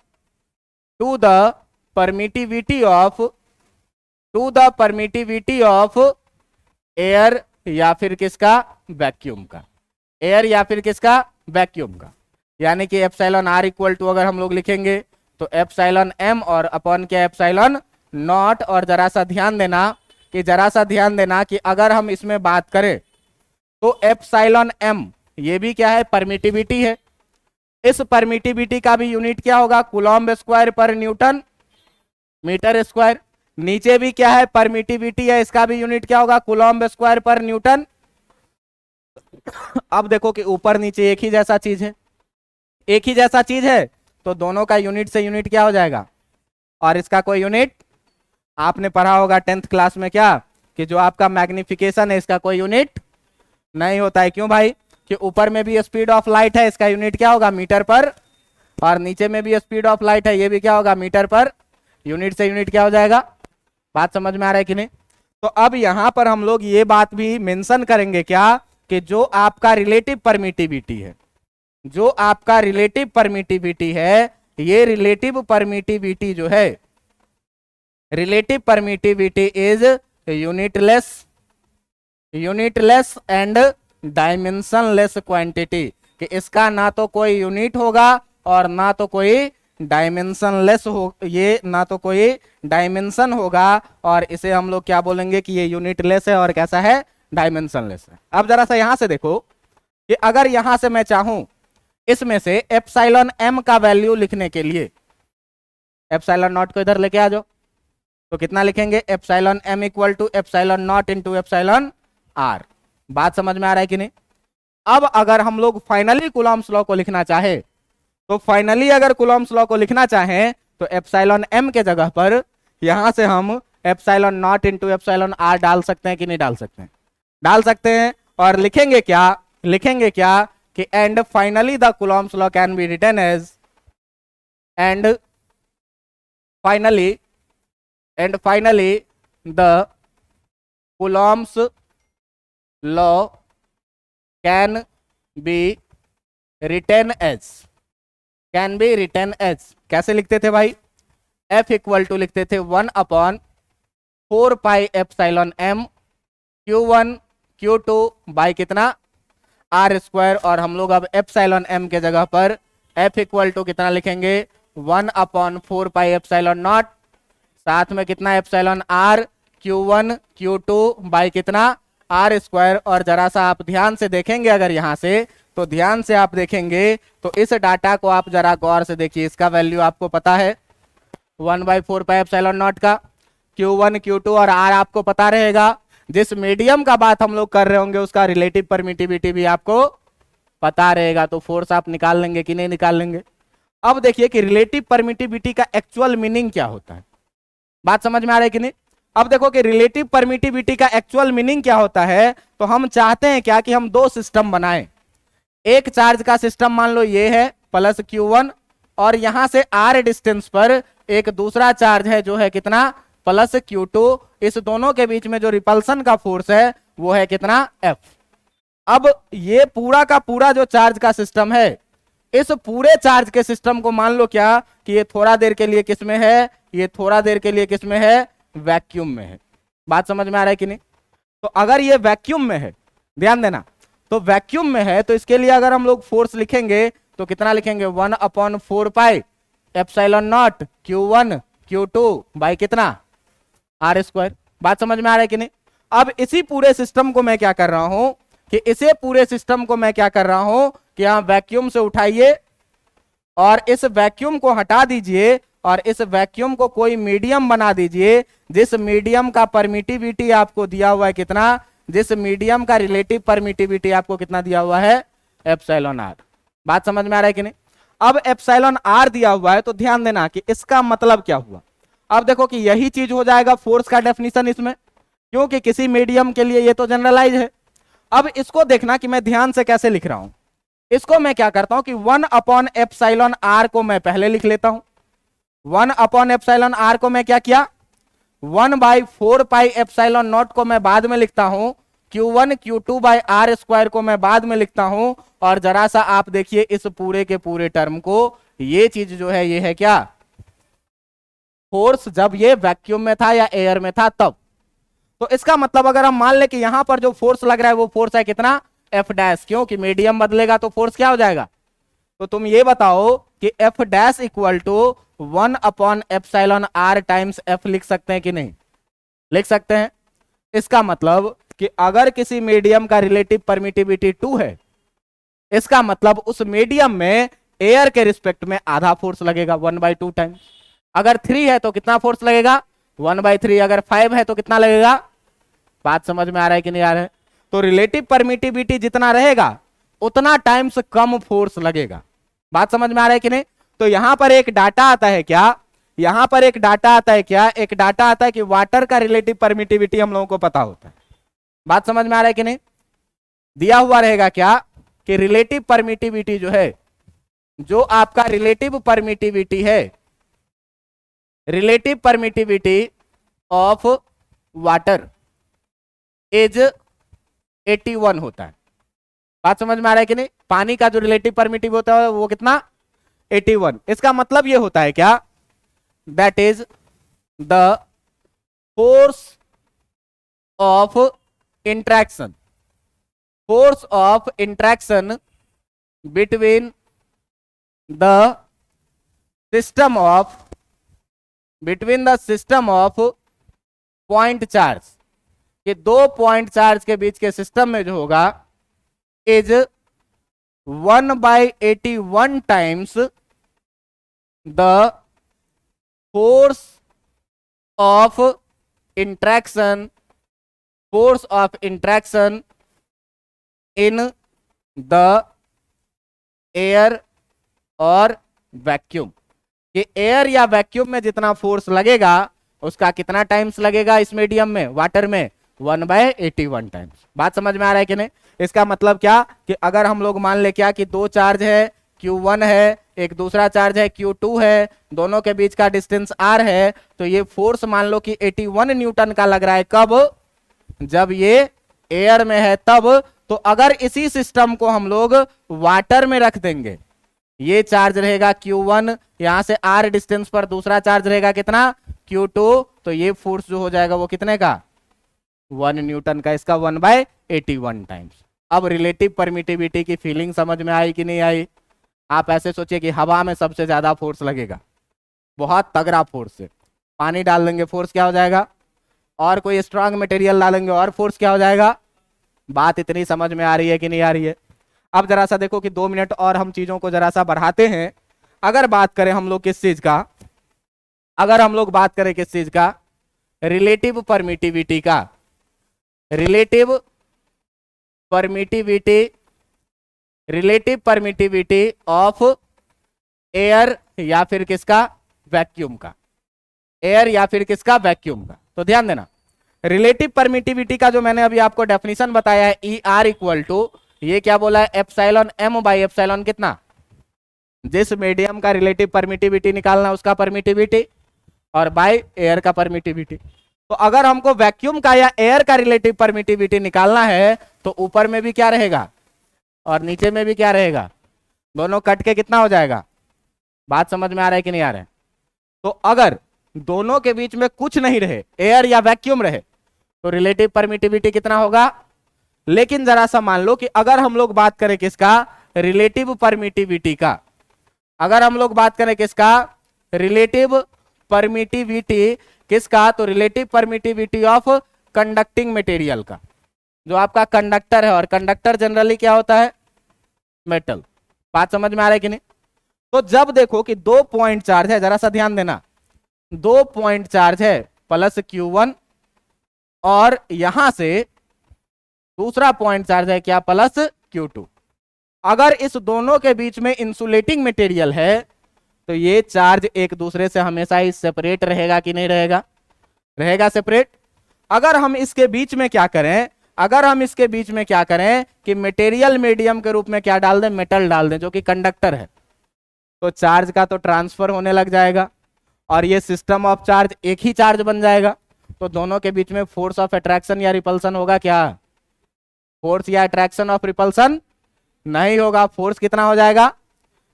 permittivity of air या फिर किसका, वैक्यूम का, एयर या फिर किसका, वैक्यूम का। यानी कि एप्सिलॉन आर इक्वल टू अगर हम लोग लिखेंगे तो एप्सिलॉन एम और अपॉन क्या, एप्सिलॉन नॉट। और जरा सा ध्यान देना कि अगर हम इसमें बात करें तो एप्सिलॉन एम ये भी क्या है, परमिटिविटी है। इस परमिटिविटी का भी यूनिट क्या होगा, कूलम्ब स्क्वायर पर न्यूटन मीटर स्क्वायर। नीचे भी क्या है, परमिटिविटी है, इसका भी यूनिट क्या होगा, कूलम्ब स्क्वायर पर न्यूटन। अब देखो कि ऊपर नीचे एक ही जैसा चीज है तो दोनों का यूनिट से यूनिट क्या हो जाएगा, और इसका कोई यूनिट, आपने पढ़ा होगा 10th क्लास में क्या कि जो आपका मैग्निफिकेशन है इसका कोई यूनिट नहीं होता है। क्यों भाई, कि ऊपर में भी स्पीड ऑफ लाइट है, इसका यूनिट क्या होगा, मीटर पर, और नीचे में भी स्पीड ऑफ लाइट है, ये भी क्या होगा, मीटर पर। यूनिट से यूनिट क्या हो जाएगा। बात समझ में आ रहा है कि नहीं। तो अब यहां पर हम लोग ये बात भी मेंशन करेंगे क्या कि जो आपका रिलेटिव परमिटिविटी है, ये रिलेटिव परमिटिविटी जो है, relative permittivity is unitless and dimensionless quantity, कि इसका ना तो कोई यूनिट होगा और ना तो कोई डायमेंशनलेस हो, ये ना तो कोई डायमेंशन होगा, और इसे हम लोग क्या बोलेंगे कि ये यूनिटलेस है और कैसा है, डायमेंशनलेस है। अब जरा सा यहां से देखो कि अगर यहां से मैं चाहूं इसमें से एप्सिलॉन एम का वैल्यू लिखने के लिए, एप्सिलॉन नॉट को इधर लेके आ जाओ, तो कितना लिखेंगे, epsilon m equal to epsilon naught into epsilon r. बात समझ में आ रहा है कि नहीं। अब अगर हम लोग फाइनली कूलॉम्स लॉ को लिखना चाहे तो फाइनली अगर कूलॉम्स लॉ को लिखना चाहें तो एप्सिलॉन एम के जगह पर यहां से हम epsilon naught into epsilon r डाल सकते हैं कि नहीं डाल सकते हैं, डाल सकते हैं। और लिखेंगे क्या कि and finally the Coulomb's law can be written as and finally the Coulomb's law can be written as कैसे लिखते थे भाई, F इक्वल टू लिखते थे 1/4 pi epsilon m Q1 Q2 by कितना, R स्क्वायर। और हम लोग अब एप्सिलॉन एम के जगह पर F इक्वल टू कितना लिखेंगे, 1/4 पाई एप्सिलॉन नॉट, साथ में कितना epsilon r Q1 Q2 by कितना, R स्क्वायर। और जरा सा आप ध्यान से देखेंगे, अगर यहां से तो ध्यान से आप देखेंगे तो इस डाटा को आप जरा गौर से देखिए, इसका वैल्यू आपको पता है 1/4 पाई एप्सिलॉन नॉट का, Q1 Q2 और R आपको पता रहेगा। जिस मीडियम का बात हम लोग कर रहे होंगे उसका रिलेटिव परमिटिविटी भी आपको पता रहेगा, तो फोर्स आप निकाल लेंगे कि नहीं निकाल लेंगे। अब देखिए कि रिलेटिव परमिटिविटी का एक्चुअल मीनिंग क्या होता है, बात समझ में आ रहा है कि नहीं। अब देखो कि रिलेटिव परमिटिविटी का एक्चुअल मीनिंग क्या होता है, तो हम चाहते हैं क्या कि हम दो सिस्टम बनाएं। एक चार्ज का सिस्टम मान लो ये है प्लस Q1, और यहां से R डिस्टेंस पर एक दूसरा चार्ज है जो है कितना, प्लस Q2। इस दोनों के बीच में जो रिपल्सन का फोर्स है वो है कितना, F। अब ये पूरा का पूरा जो चार्ज का सिस्टम है, इस पूरे चार्ज के सिस्टम को मान लो क्या कि ये थोड़ा देर के लिए किस में है, ये थोड़ा देर के लिए किस में है, वैक्यूम में है। बात समझ में आ रहा है कि नहीं? तो अगर ये वैक्यूम में है, ध्यान देना, तो वैक्यूम में है तो इसके लिए अगर हम लोग फोर्स लिखेंगे तो कितना लिखेंगे, 1/4 pi epsilon not Q1 Q2 by कितना, R²। बात समझ में आ रहा है कि नहीं? अब इसी पूरे सिस्टम को मैं क्या कर रहा हूं कि इसे पूरे सिस्टम को मैं क्या कर रहा हूं कि यहां वैक्यूम से उठाइए और इस वैक्यूम को हटा दीजिए और इस वैक्यूम को कोई मीडियम बना दीजिए, जिस मीडियम का परमिटिविटी आपको दिया हुआ है कितना, जिस मीडियम का रिलेटिव परमिटिविटी आपको कितना दिया हुआ है, एप्सिलॉन आर। बात समझ में आ रहा है कि नहीं? अब एप्सिलॉन आर दिया हुआ है तो ध्यान देना कि इसका मतलब क्या हुआ। अब देखो कि यही चीज हो जाएगा फोर्स का डेफिनेशन इसमें, क्योंकि किसी मीडियम के लिए ये तो जनरलाइज है। अब इसको देखना कि मैं ध्यान से कैसे लिख रहा हूं। इसको मैं क्या करता हूं कि 1/ε r को मैं पहले लिख लेता हूं। 1/ε r को मैं क्या किया, 1/4 पाई एप्सिलॉन नॉट को मैं बाद में लिखता हूं, Q1 Q2 बाई R² को मैं बाद में लिखता हूं। और जरा सा आप देखिए इस पूरे के पूरे टर्म को, ये चीज जो है ये है क्या, फोर्स जब ये वैक्यूम में था या एयर में था तब। तो इसका मतलब अगर हम मान ले कि यहां पर जो फोर्स लग रहा है वो फोर्स है कितना, एफ डैश, क्योंकि मीडियम बदलेगा तो फोर्स क्या हो जाएगा। तो तुम ये बताओ कि F dash equal to 1/ε r times F लिख सकते हैं कि नहीं, लिख सकते हैं। इसका मतलब कि अगर किसी मीडियम का रिलेटिव परमिटिविटी 2 है, इसका मतलब उस मीडियम में एयर के रिस्पेक्ट में आधा फोर्स लगेगा 1/2 टाइम्स। अगर 3 है तो कितना फोर्स लगेगा, 1/3। अगर 5 है तो कितना लगेगा। बात समझ में आ रहा है कि नहीं आ रहा है? तो रिलेटिव परमिटिविटी जितना रहेगा उतना टाइम्स कम फोर्स लगेगा। बात समझ में आ रहा है कि नहीं? तो यहां पर एक डाटा आता है क्या, यहां पर एक डाटा आता है क्या, एक डाटा आता है कि वाटर का रिलेटिव परमिटिविटी हम लोगों को पता होता है। बात समझ में आ रहा है कि नहीं? दिया हुआ रहेगा क्या कि रिलेटिव परमिटिविटी जो है, जो आपका रिलेटिव परमिटिविटी है, relative permittivity of water is 81 होता है। बात समझ में आ रहा है कि नहीं? पानी का जो रिलेटिव परमिटिव होता है वो कितना, 81। इसका मतलब ये होता है क्या, that is the force of interaction, force of interaction between the system of, between the system of point charge, कि दो पॉइंट चार्ज के बीच के सिस्टम में जो होगा is 1/81 times the force of interaction, force of interaction in the air और वैक्यूम। कि एयर या वैक्यूम में जितना फोर्स लगेगा उसका कितना टाइम्स लगेगा इस मीडियम में, वाटर में, 1/81 टाइम्स। बात समझ में आ रहा है कि नहीं? इसका मतलब क्या कि अगर हम लोग मान ले क्या कि दो चार्ज है, Q1 है, एक दूसरा चार्ज है Q2 है, दोनों के बीच का डिस्टेंस R है, तो ये फोर्स मान लो कि 81 न्यूटन का लग रहा है। कब, जब ये एयर में है तब। तो अगर इसी सिस्टम को हम लोग वाटर में रख देंगे, ये चार्ज रहेगा Q1, यहां से R डिस्टेंस पर दूसरा चार्ज रहेगा कितना, Q2, तो ये फोर्स जो हो जाएगा वो कितने का, 1 न्यूटन का। इसका 1/81 टाइम्स। अब रिलेटिव परमिटिविटी की फीलिंग समझ में आई कि नहीं आई? आप ऐसे सोचिए कि हवा में सबसे ज्यादा फोर्स लगेगा, बहुत तगड़ा फोर्स है। पानी डाल देंगे फोर्स क्या हो जाएगा, और कोई स्ट्रांग मटेरियल डालेंगे और फोर्स क्या हो जाएगा। बात इतनी समझ में आ रही है कि नहीं आ रही है? अब जरा सा देखो कि 2 मिनट और हम चीजों को जरा सा बढ़ाते हैं। अगर बात करें हम लोग किस चीज का, अगर हम लोग बात करें किस चीज का, रिलेटिव परमिटिविटी का, relative permittivity, relative permittivity of air या फिर किसका, वैक्यूम का, एयर या फिर किसका, वैक्यूम का। तो ध्यान देना, रिलेटिव परमिटिविटी का जो मैंने अभी आपको डेफिनेशन बताया है, ER इक्वल टू, ये क्या बोला है, एप्सिलॉन M बाई एप्सिलॉन कितना, जिस मीडियम का रिलेटिव परमिटिविटी निकालना उसका परमिटिविटी, और बाय एयर का परमिटिविटी। तो अगर हमको वैक्यूम का या एयर का रिलेटिव परमिटिविटी निकालना है तो ऊपर में भी क्या रहेगा और नीचे में भी क्या रहेगा, दोनों कट के कितना हो जाएगा। बात समझ में आ रहा है कि नहीं आ रहा है। तो अगर दोनों के बीच में कुछ नहीं रहे, एयर या वैक्यूम रहे, तो रिलेटिव परमिटिविटी कितना होगा। लेकिन जरा सा मान लो कि अगर हम लोग बात करें किसका, रिलेटिव परमिटिविटी का, अगर हम लोग बात करें किसका, रिलेटिव परमिटिविटी किसका, तो relative permittivity of conducting material का, जो आपका कंडक्टर है, और कंडक्टर जनरली क्या होता है, मेटल। बात समझ में आ रहा है कि नहीं। तो जब देखो कि 2 पॉइंट चार्ज है, जरा सा ध्यान देना, 2 पॉइंट चार्ज है प्लस Q1, और यहां से दूसरा पॉइंट चार्ज है क्या, प्लस Q2। अगर इस दोनों के बीच में इंसुलेटिंग मटेरियल है तो ये चार्ज एक दूसरे से हमेशा ही सेपरेट रहेगा कि नहीं रहेगा, रहेगा सेपरेट। अगर हम इसके बीच में क्या करें, अगर हम इसके बीच में क्या करें कि मटेरियल मीडियम के रूप में क्या डाल दें, मेटल डाल दें जो कि कंडक्टर है, तो चार्ज का तो ट्रांसफर होने लग जाएगा और ये सिस्टम ऑफ चार्ज एक ही चार्ज बन जाएगा। तो दोनों के बीच में फोर्स ऑफ अट्रैक्शन या रिपल्सन होगा क्या, फोर्स या अट्रैक्शन ऑफ रिपल्सन नहीं होगा। फोर्स कितना हो जाएगा,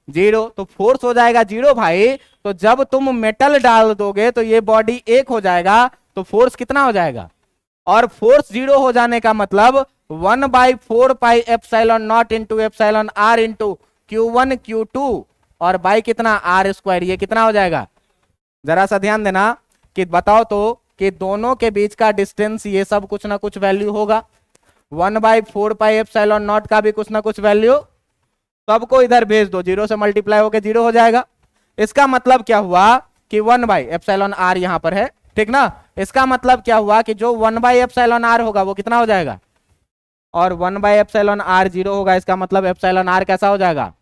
0। तो फोर्स हो जाएगा 0 भाई। तो जब तुम मेटल डाल दोगे तो ये बॉडी एक हो जाएगा, तो फोर्स कितना हो जाएगा, और फोर्स 0 हो जाने का मतलब 1/4 pi epsilon naught into epsilon r into Q1 Q2 और बाई कितना आर स्क्वायर, ये कितना हो जाएगा। जरा सा ध्यान देना कि बताओ तो कि दोनों के बीच का डिस्टेंस ये सब कुछ ना कुछ वैल्यू होगा, 1/4 पाई एप्सिलॉन नॉट का भी कुछ ना कुछ वैल्यू, सबको इधर भेज दो, 0 से मल्टीप्लाई होकर 0 हो जाएगा। इसका मतलब क्या हुआ कि 1/ε r यहां पर है, ठीक ना। इसका मतलब क्या हुआ कि जो 1/ε r होगा वो कितना हो जाएगा, और 1/ε r 0 होगा। इसका मतलब ε r कैसा हो जाएगा,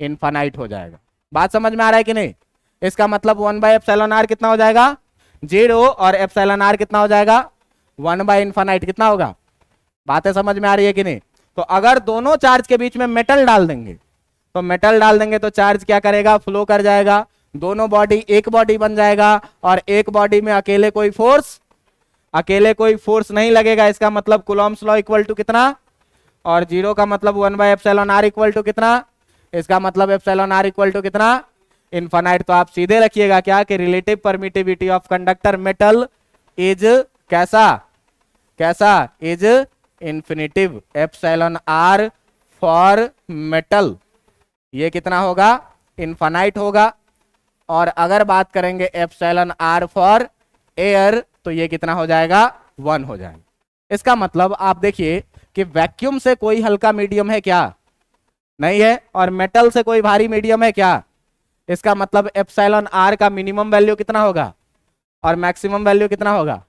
इनफाइनाइट हो जाएगा। बात समझ में आ रहा है कि नहीं। इसका मतलब 1/ε r कितना हो जाएगा, 0, और ε r कितना हो जाएगा, 1/∞ कितना होगा। बातें समझ में आ रही है कि नहीं। तो अगर दोनों चार्ज के बीच में मेटल डाल देंगे, तो मेटल डाल देंगे तो चार्ज क्या करेगा, फ्लो कर जाएगा, दोनों बॉडी एक बॉडी बन जाएगा, और एक बॉडी में अकेले कोई फोर्स नहीं लगेगा। इसका मतलब कूलॉम्स लॉ इक्वल टू कितना, और 0 का मतलब 1/ε r इक्वल टू कितना, इसका मतलब ε r इक्वल टू कितना, इनफाइनाइट। तो आप सीधे रखिएगा क्या कि relative permittivity of conductor metal is कैसा is infinitive, εr for metal ये कितना होगा, इनफाइनाइट होगा। और अगर बात करेंगे εr फॉर एयर तो ये कितना हो जाएगा, 1 हो जाएगा। इसका मतलब आप देखिए कि वैक्यूम से कोई हल्का मीडियम है क्या, नहीं है, और मेटल से कोई भारी मीडियम है क्या। इसका मतलब εr का मिनिमम वैल्यू कितना होगा और मैक्सिमम वैल्यू कितना होगा,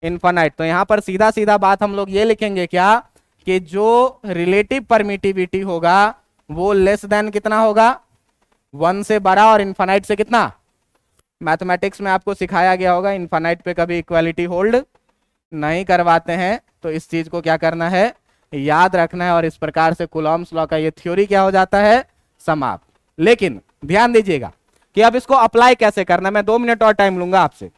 इनफाइनाइट। तो यहां पर सीधा सीधा बात हम लोग ये लिखेंगे क्या कि जो रिलेटिव परमिटिविटी होगा वो लेस देन कितना होगा, 1 से बड़ा, और इनफाइनाइट से कितना। मैथमेटिक्स में आपको सिखाया गया होगा इनफाइनाइट पे कभी इक्वालिटी होल्ड नहीं करवाते हैं, तो इस चीज को क्या करना है, याद रखना है। और इस प्रकार से कूलॉम्स लॉ का ये थ्योरी क्या हो जाता है, समाप्त। लेकिन ध्यान दीजिएगा कि अब इसको अप्लाई कैसे करना है। मैं 2 मिनट और टाइम लूंगा आपसे,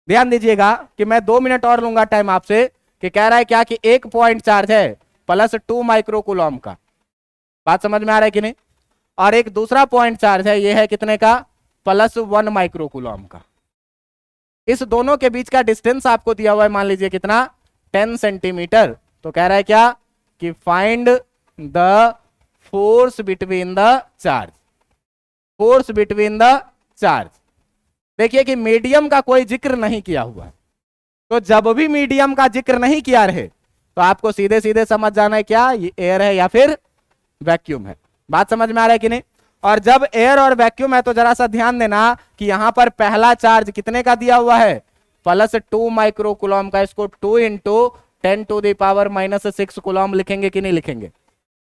ध्यान दीजिएगा कि मैं 2 मिनट और लूंगा टाइम आपसे, कि कह रहा है क्या कि 1 पॉइंट चार्ज है प्लस 2 माइक्रो कूलॉम का। बात समझ में आ रहा है कि नहीं। और एक दूसरा पॉइंट चार्ज है, ये है कितने का, प्लस 1 माइक्रो कूलॉम का। इस दोनों के बीच का डिस्टेंस आपको दिया हुआ है, मान लीजिए कितना, 10 सेंटीमीटर। तो कह रहा है क्या कि find the force between the charge, force between the charge. देखिए कि मीडियम का कोई जिक्र नहीं किया हुआ है, तो जब भी मीडियम का जिक्र नहीं किया रहे तो आपको सीधे सीधे समझ जाना है क्या ये एयर है या फिर वैक्यूम है। बात समझ में आ रहा है कि नहीं। और जब एयर और वैक्यूम है तो जरा सा ध्यान देना कि यहां पर पहला चार्ज कितने का दिया हुआ है, प्लस 2 माइक्रो कूलॉम का। इसको 2 × 10⁻⁻⁶ कूलॉम लिखेंगे कि नहीं लिखेंगे,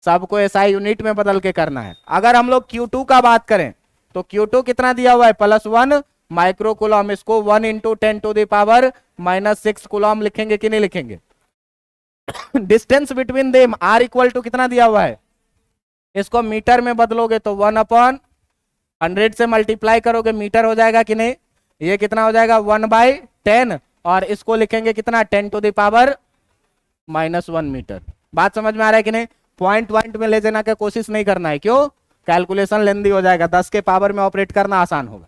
सबको एसआई यूनिट में बदल के करना है। अगर हम लोग Q2 का बात करें तो Q2 कितना दिया हुआ है, प्लस 1 माइक्रो कूलॉम। इसको 1 × 10⁻⁻⁶ कूलॉम लिखेंगे कि नहीं लिखेंगे। Distance between them r equal to कितना दिया हुआ है, इसको मीटर में बदलोगे तो 1/100 से मल्टीप्लाई करोगे मीटर हो जाएगा कि नहीं। ये कितना हो जाएगा, 1/10, और इसको लिखेंगे कितना 10⁻⁻1 मीटर। बात समझ में आ रहा है कि नहीं? पॉइंट में ले जाना की कोशिश नहीं करना है, क्यों? कैलकुलेशन लेंदी हो जाएगा, 10 के पावर में ऑपरेट करना आसान होगा।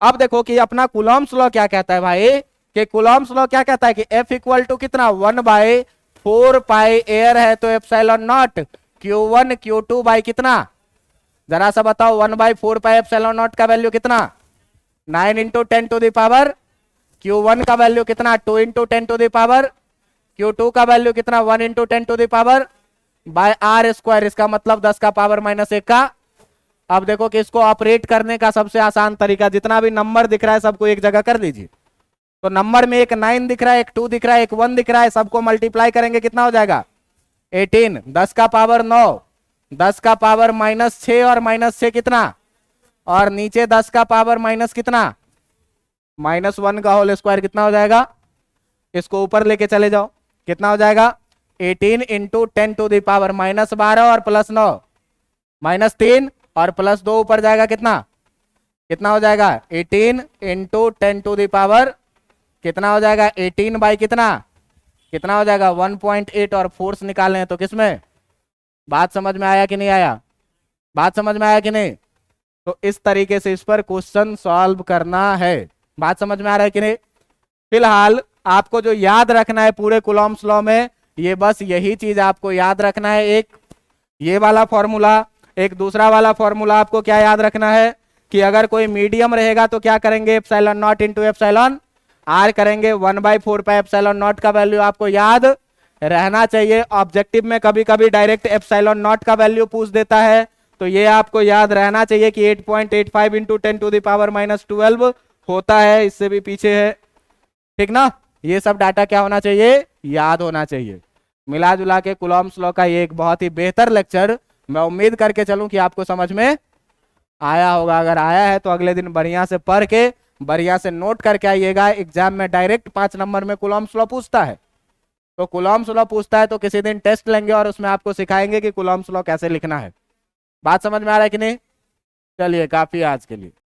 अब देखो कि अपना कूलॉम्स लॉ क्या कहता है भाई, कि कूलॉम्स लॉ क्या कहता है कि F इक्वल टू कितना 1/4 पाई एयर है तो epsilon not Q1 Q2 by कितना, जरा सा बताओ 1/4 पाई एप्सिलॉन नॉट का वैल्यू कितना 9 into 10 to the power, Q1 का वैल्यू कितना 2 into 10 to the power, Q2 का वैल्यू कितना 1 into 10 to the power by R square, इसका मतलब 10 का पावर -1 का। अब देखो कि इसको ऑपरेट करने का सबसे आसान तरीका, जितना भी नंबर दिख रहा है सबको एक जगह कर लीजिए। तो नंबर में एक 9 दिख रहा है, एक 2 दिख रहा है, एक 1 दिख रहा है, सबको मल्टीप्लाई करेंगे कितना हो जाएगा 18, 10 का पावर 9, 10 का पावर -6 और -6 कितना, और नीचे 10 का पावर माइनस कितना -1 का होल स्क्वायर कितना हो जाएगा, इसको ऊपर लेके चले जाओ कितना हो जाएगा 18 इंटू 10 टू द पावर -12 और +9 -3 और +2 ऊपर जाएगा कितना कितना हो जाएगा 18 इंटू 10 टू द पावर कितना हो जाएगा 18 बाई कितना कितना हो जाएगा 1.8 और फोर्स निकालने हैं तो किसमें। बात समझ में आया कि नहीं आया, बात समझ में आया कि नहीं। तो इस तरीके से इस पर क्वेश्चन सॉल्व करना है, बात समझ में आ रहा है कि नहीं। फिलहाल आपको जो याद रखना है पूरे कूलॉम्स लॉ में, ये बस यही चीज आपको याद रखना है, एक ये वाला फॉर्मूला, एक दूसरा वाला फॉर्मूला आपको क्या याद रखना है कि अगर कोई मीडियम रहेगा तो क्या करेंगे epsilon naught into epsilon R करेंगे, 1/4 पाई एप्सिलॉन नॉट का वैल्यू आपको याद रहना चाहिए। ऑब्जेक्टिव में कभी कभी डायरेक्ट एप्सिलॉन नॉट का वैल्यू पूछ देता है, तो ये आपको याद रहना चाहिए कि 8.85 इंटू 10 टू द पावर -12 होता है, इससे भी पीछे है, ठीक ना। ये सब डाटा क्या होना चाहिए, याद होना चाहिए। मिला जुला के कूलॉम्स लॉ का ये एक बहुत ही बेहतर लेक्चर, मैं उम्मीद करके चलूं कि आपको समझ में आया होगा। अगर आया है तो अगले दिन बढ़िया से पढ़ के बढ़िया से नोट करके आइएगा, एग्जाम में डायरेक्ट 5 नंबर में कूलॉम्स लॉ पूछता है। तो कूलॉम्स लॉ पूछता है तो किसी दिन टेस्ट लेंगे और उसमें आपको सिखाएंगे कि कूलॉम्स लॉ कैसे लिखना है। बात समझ में आ रहा है कि नहीं। चलिए काफी आज के लिए।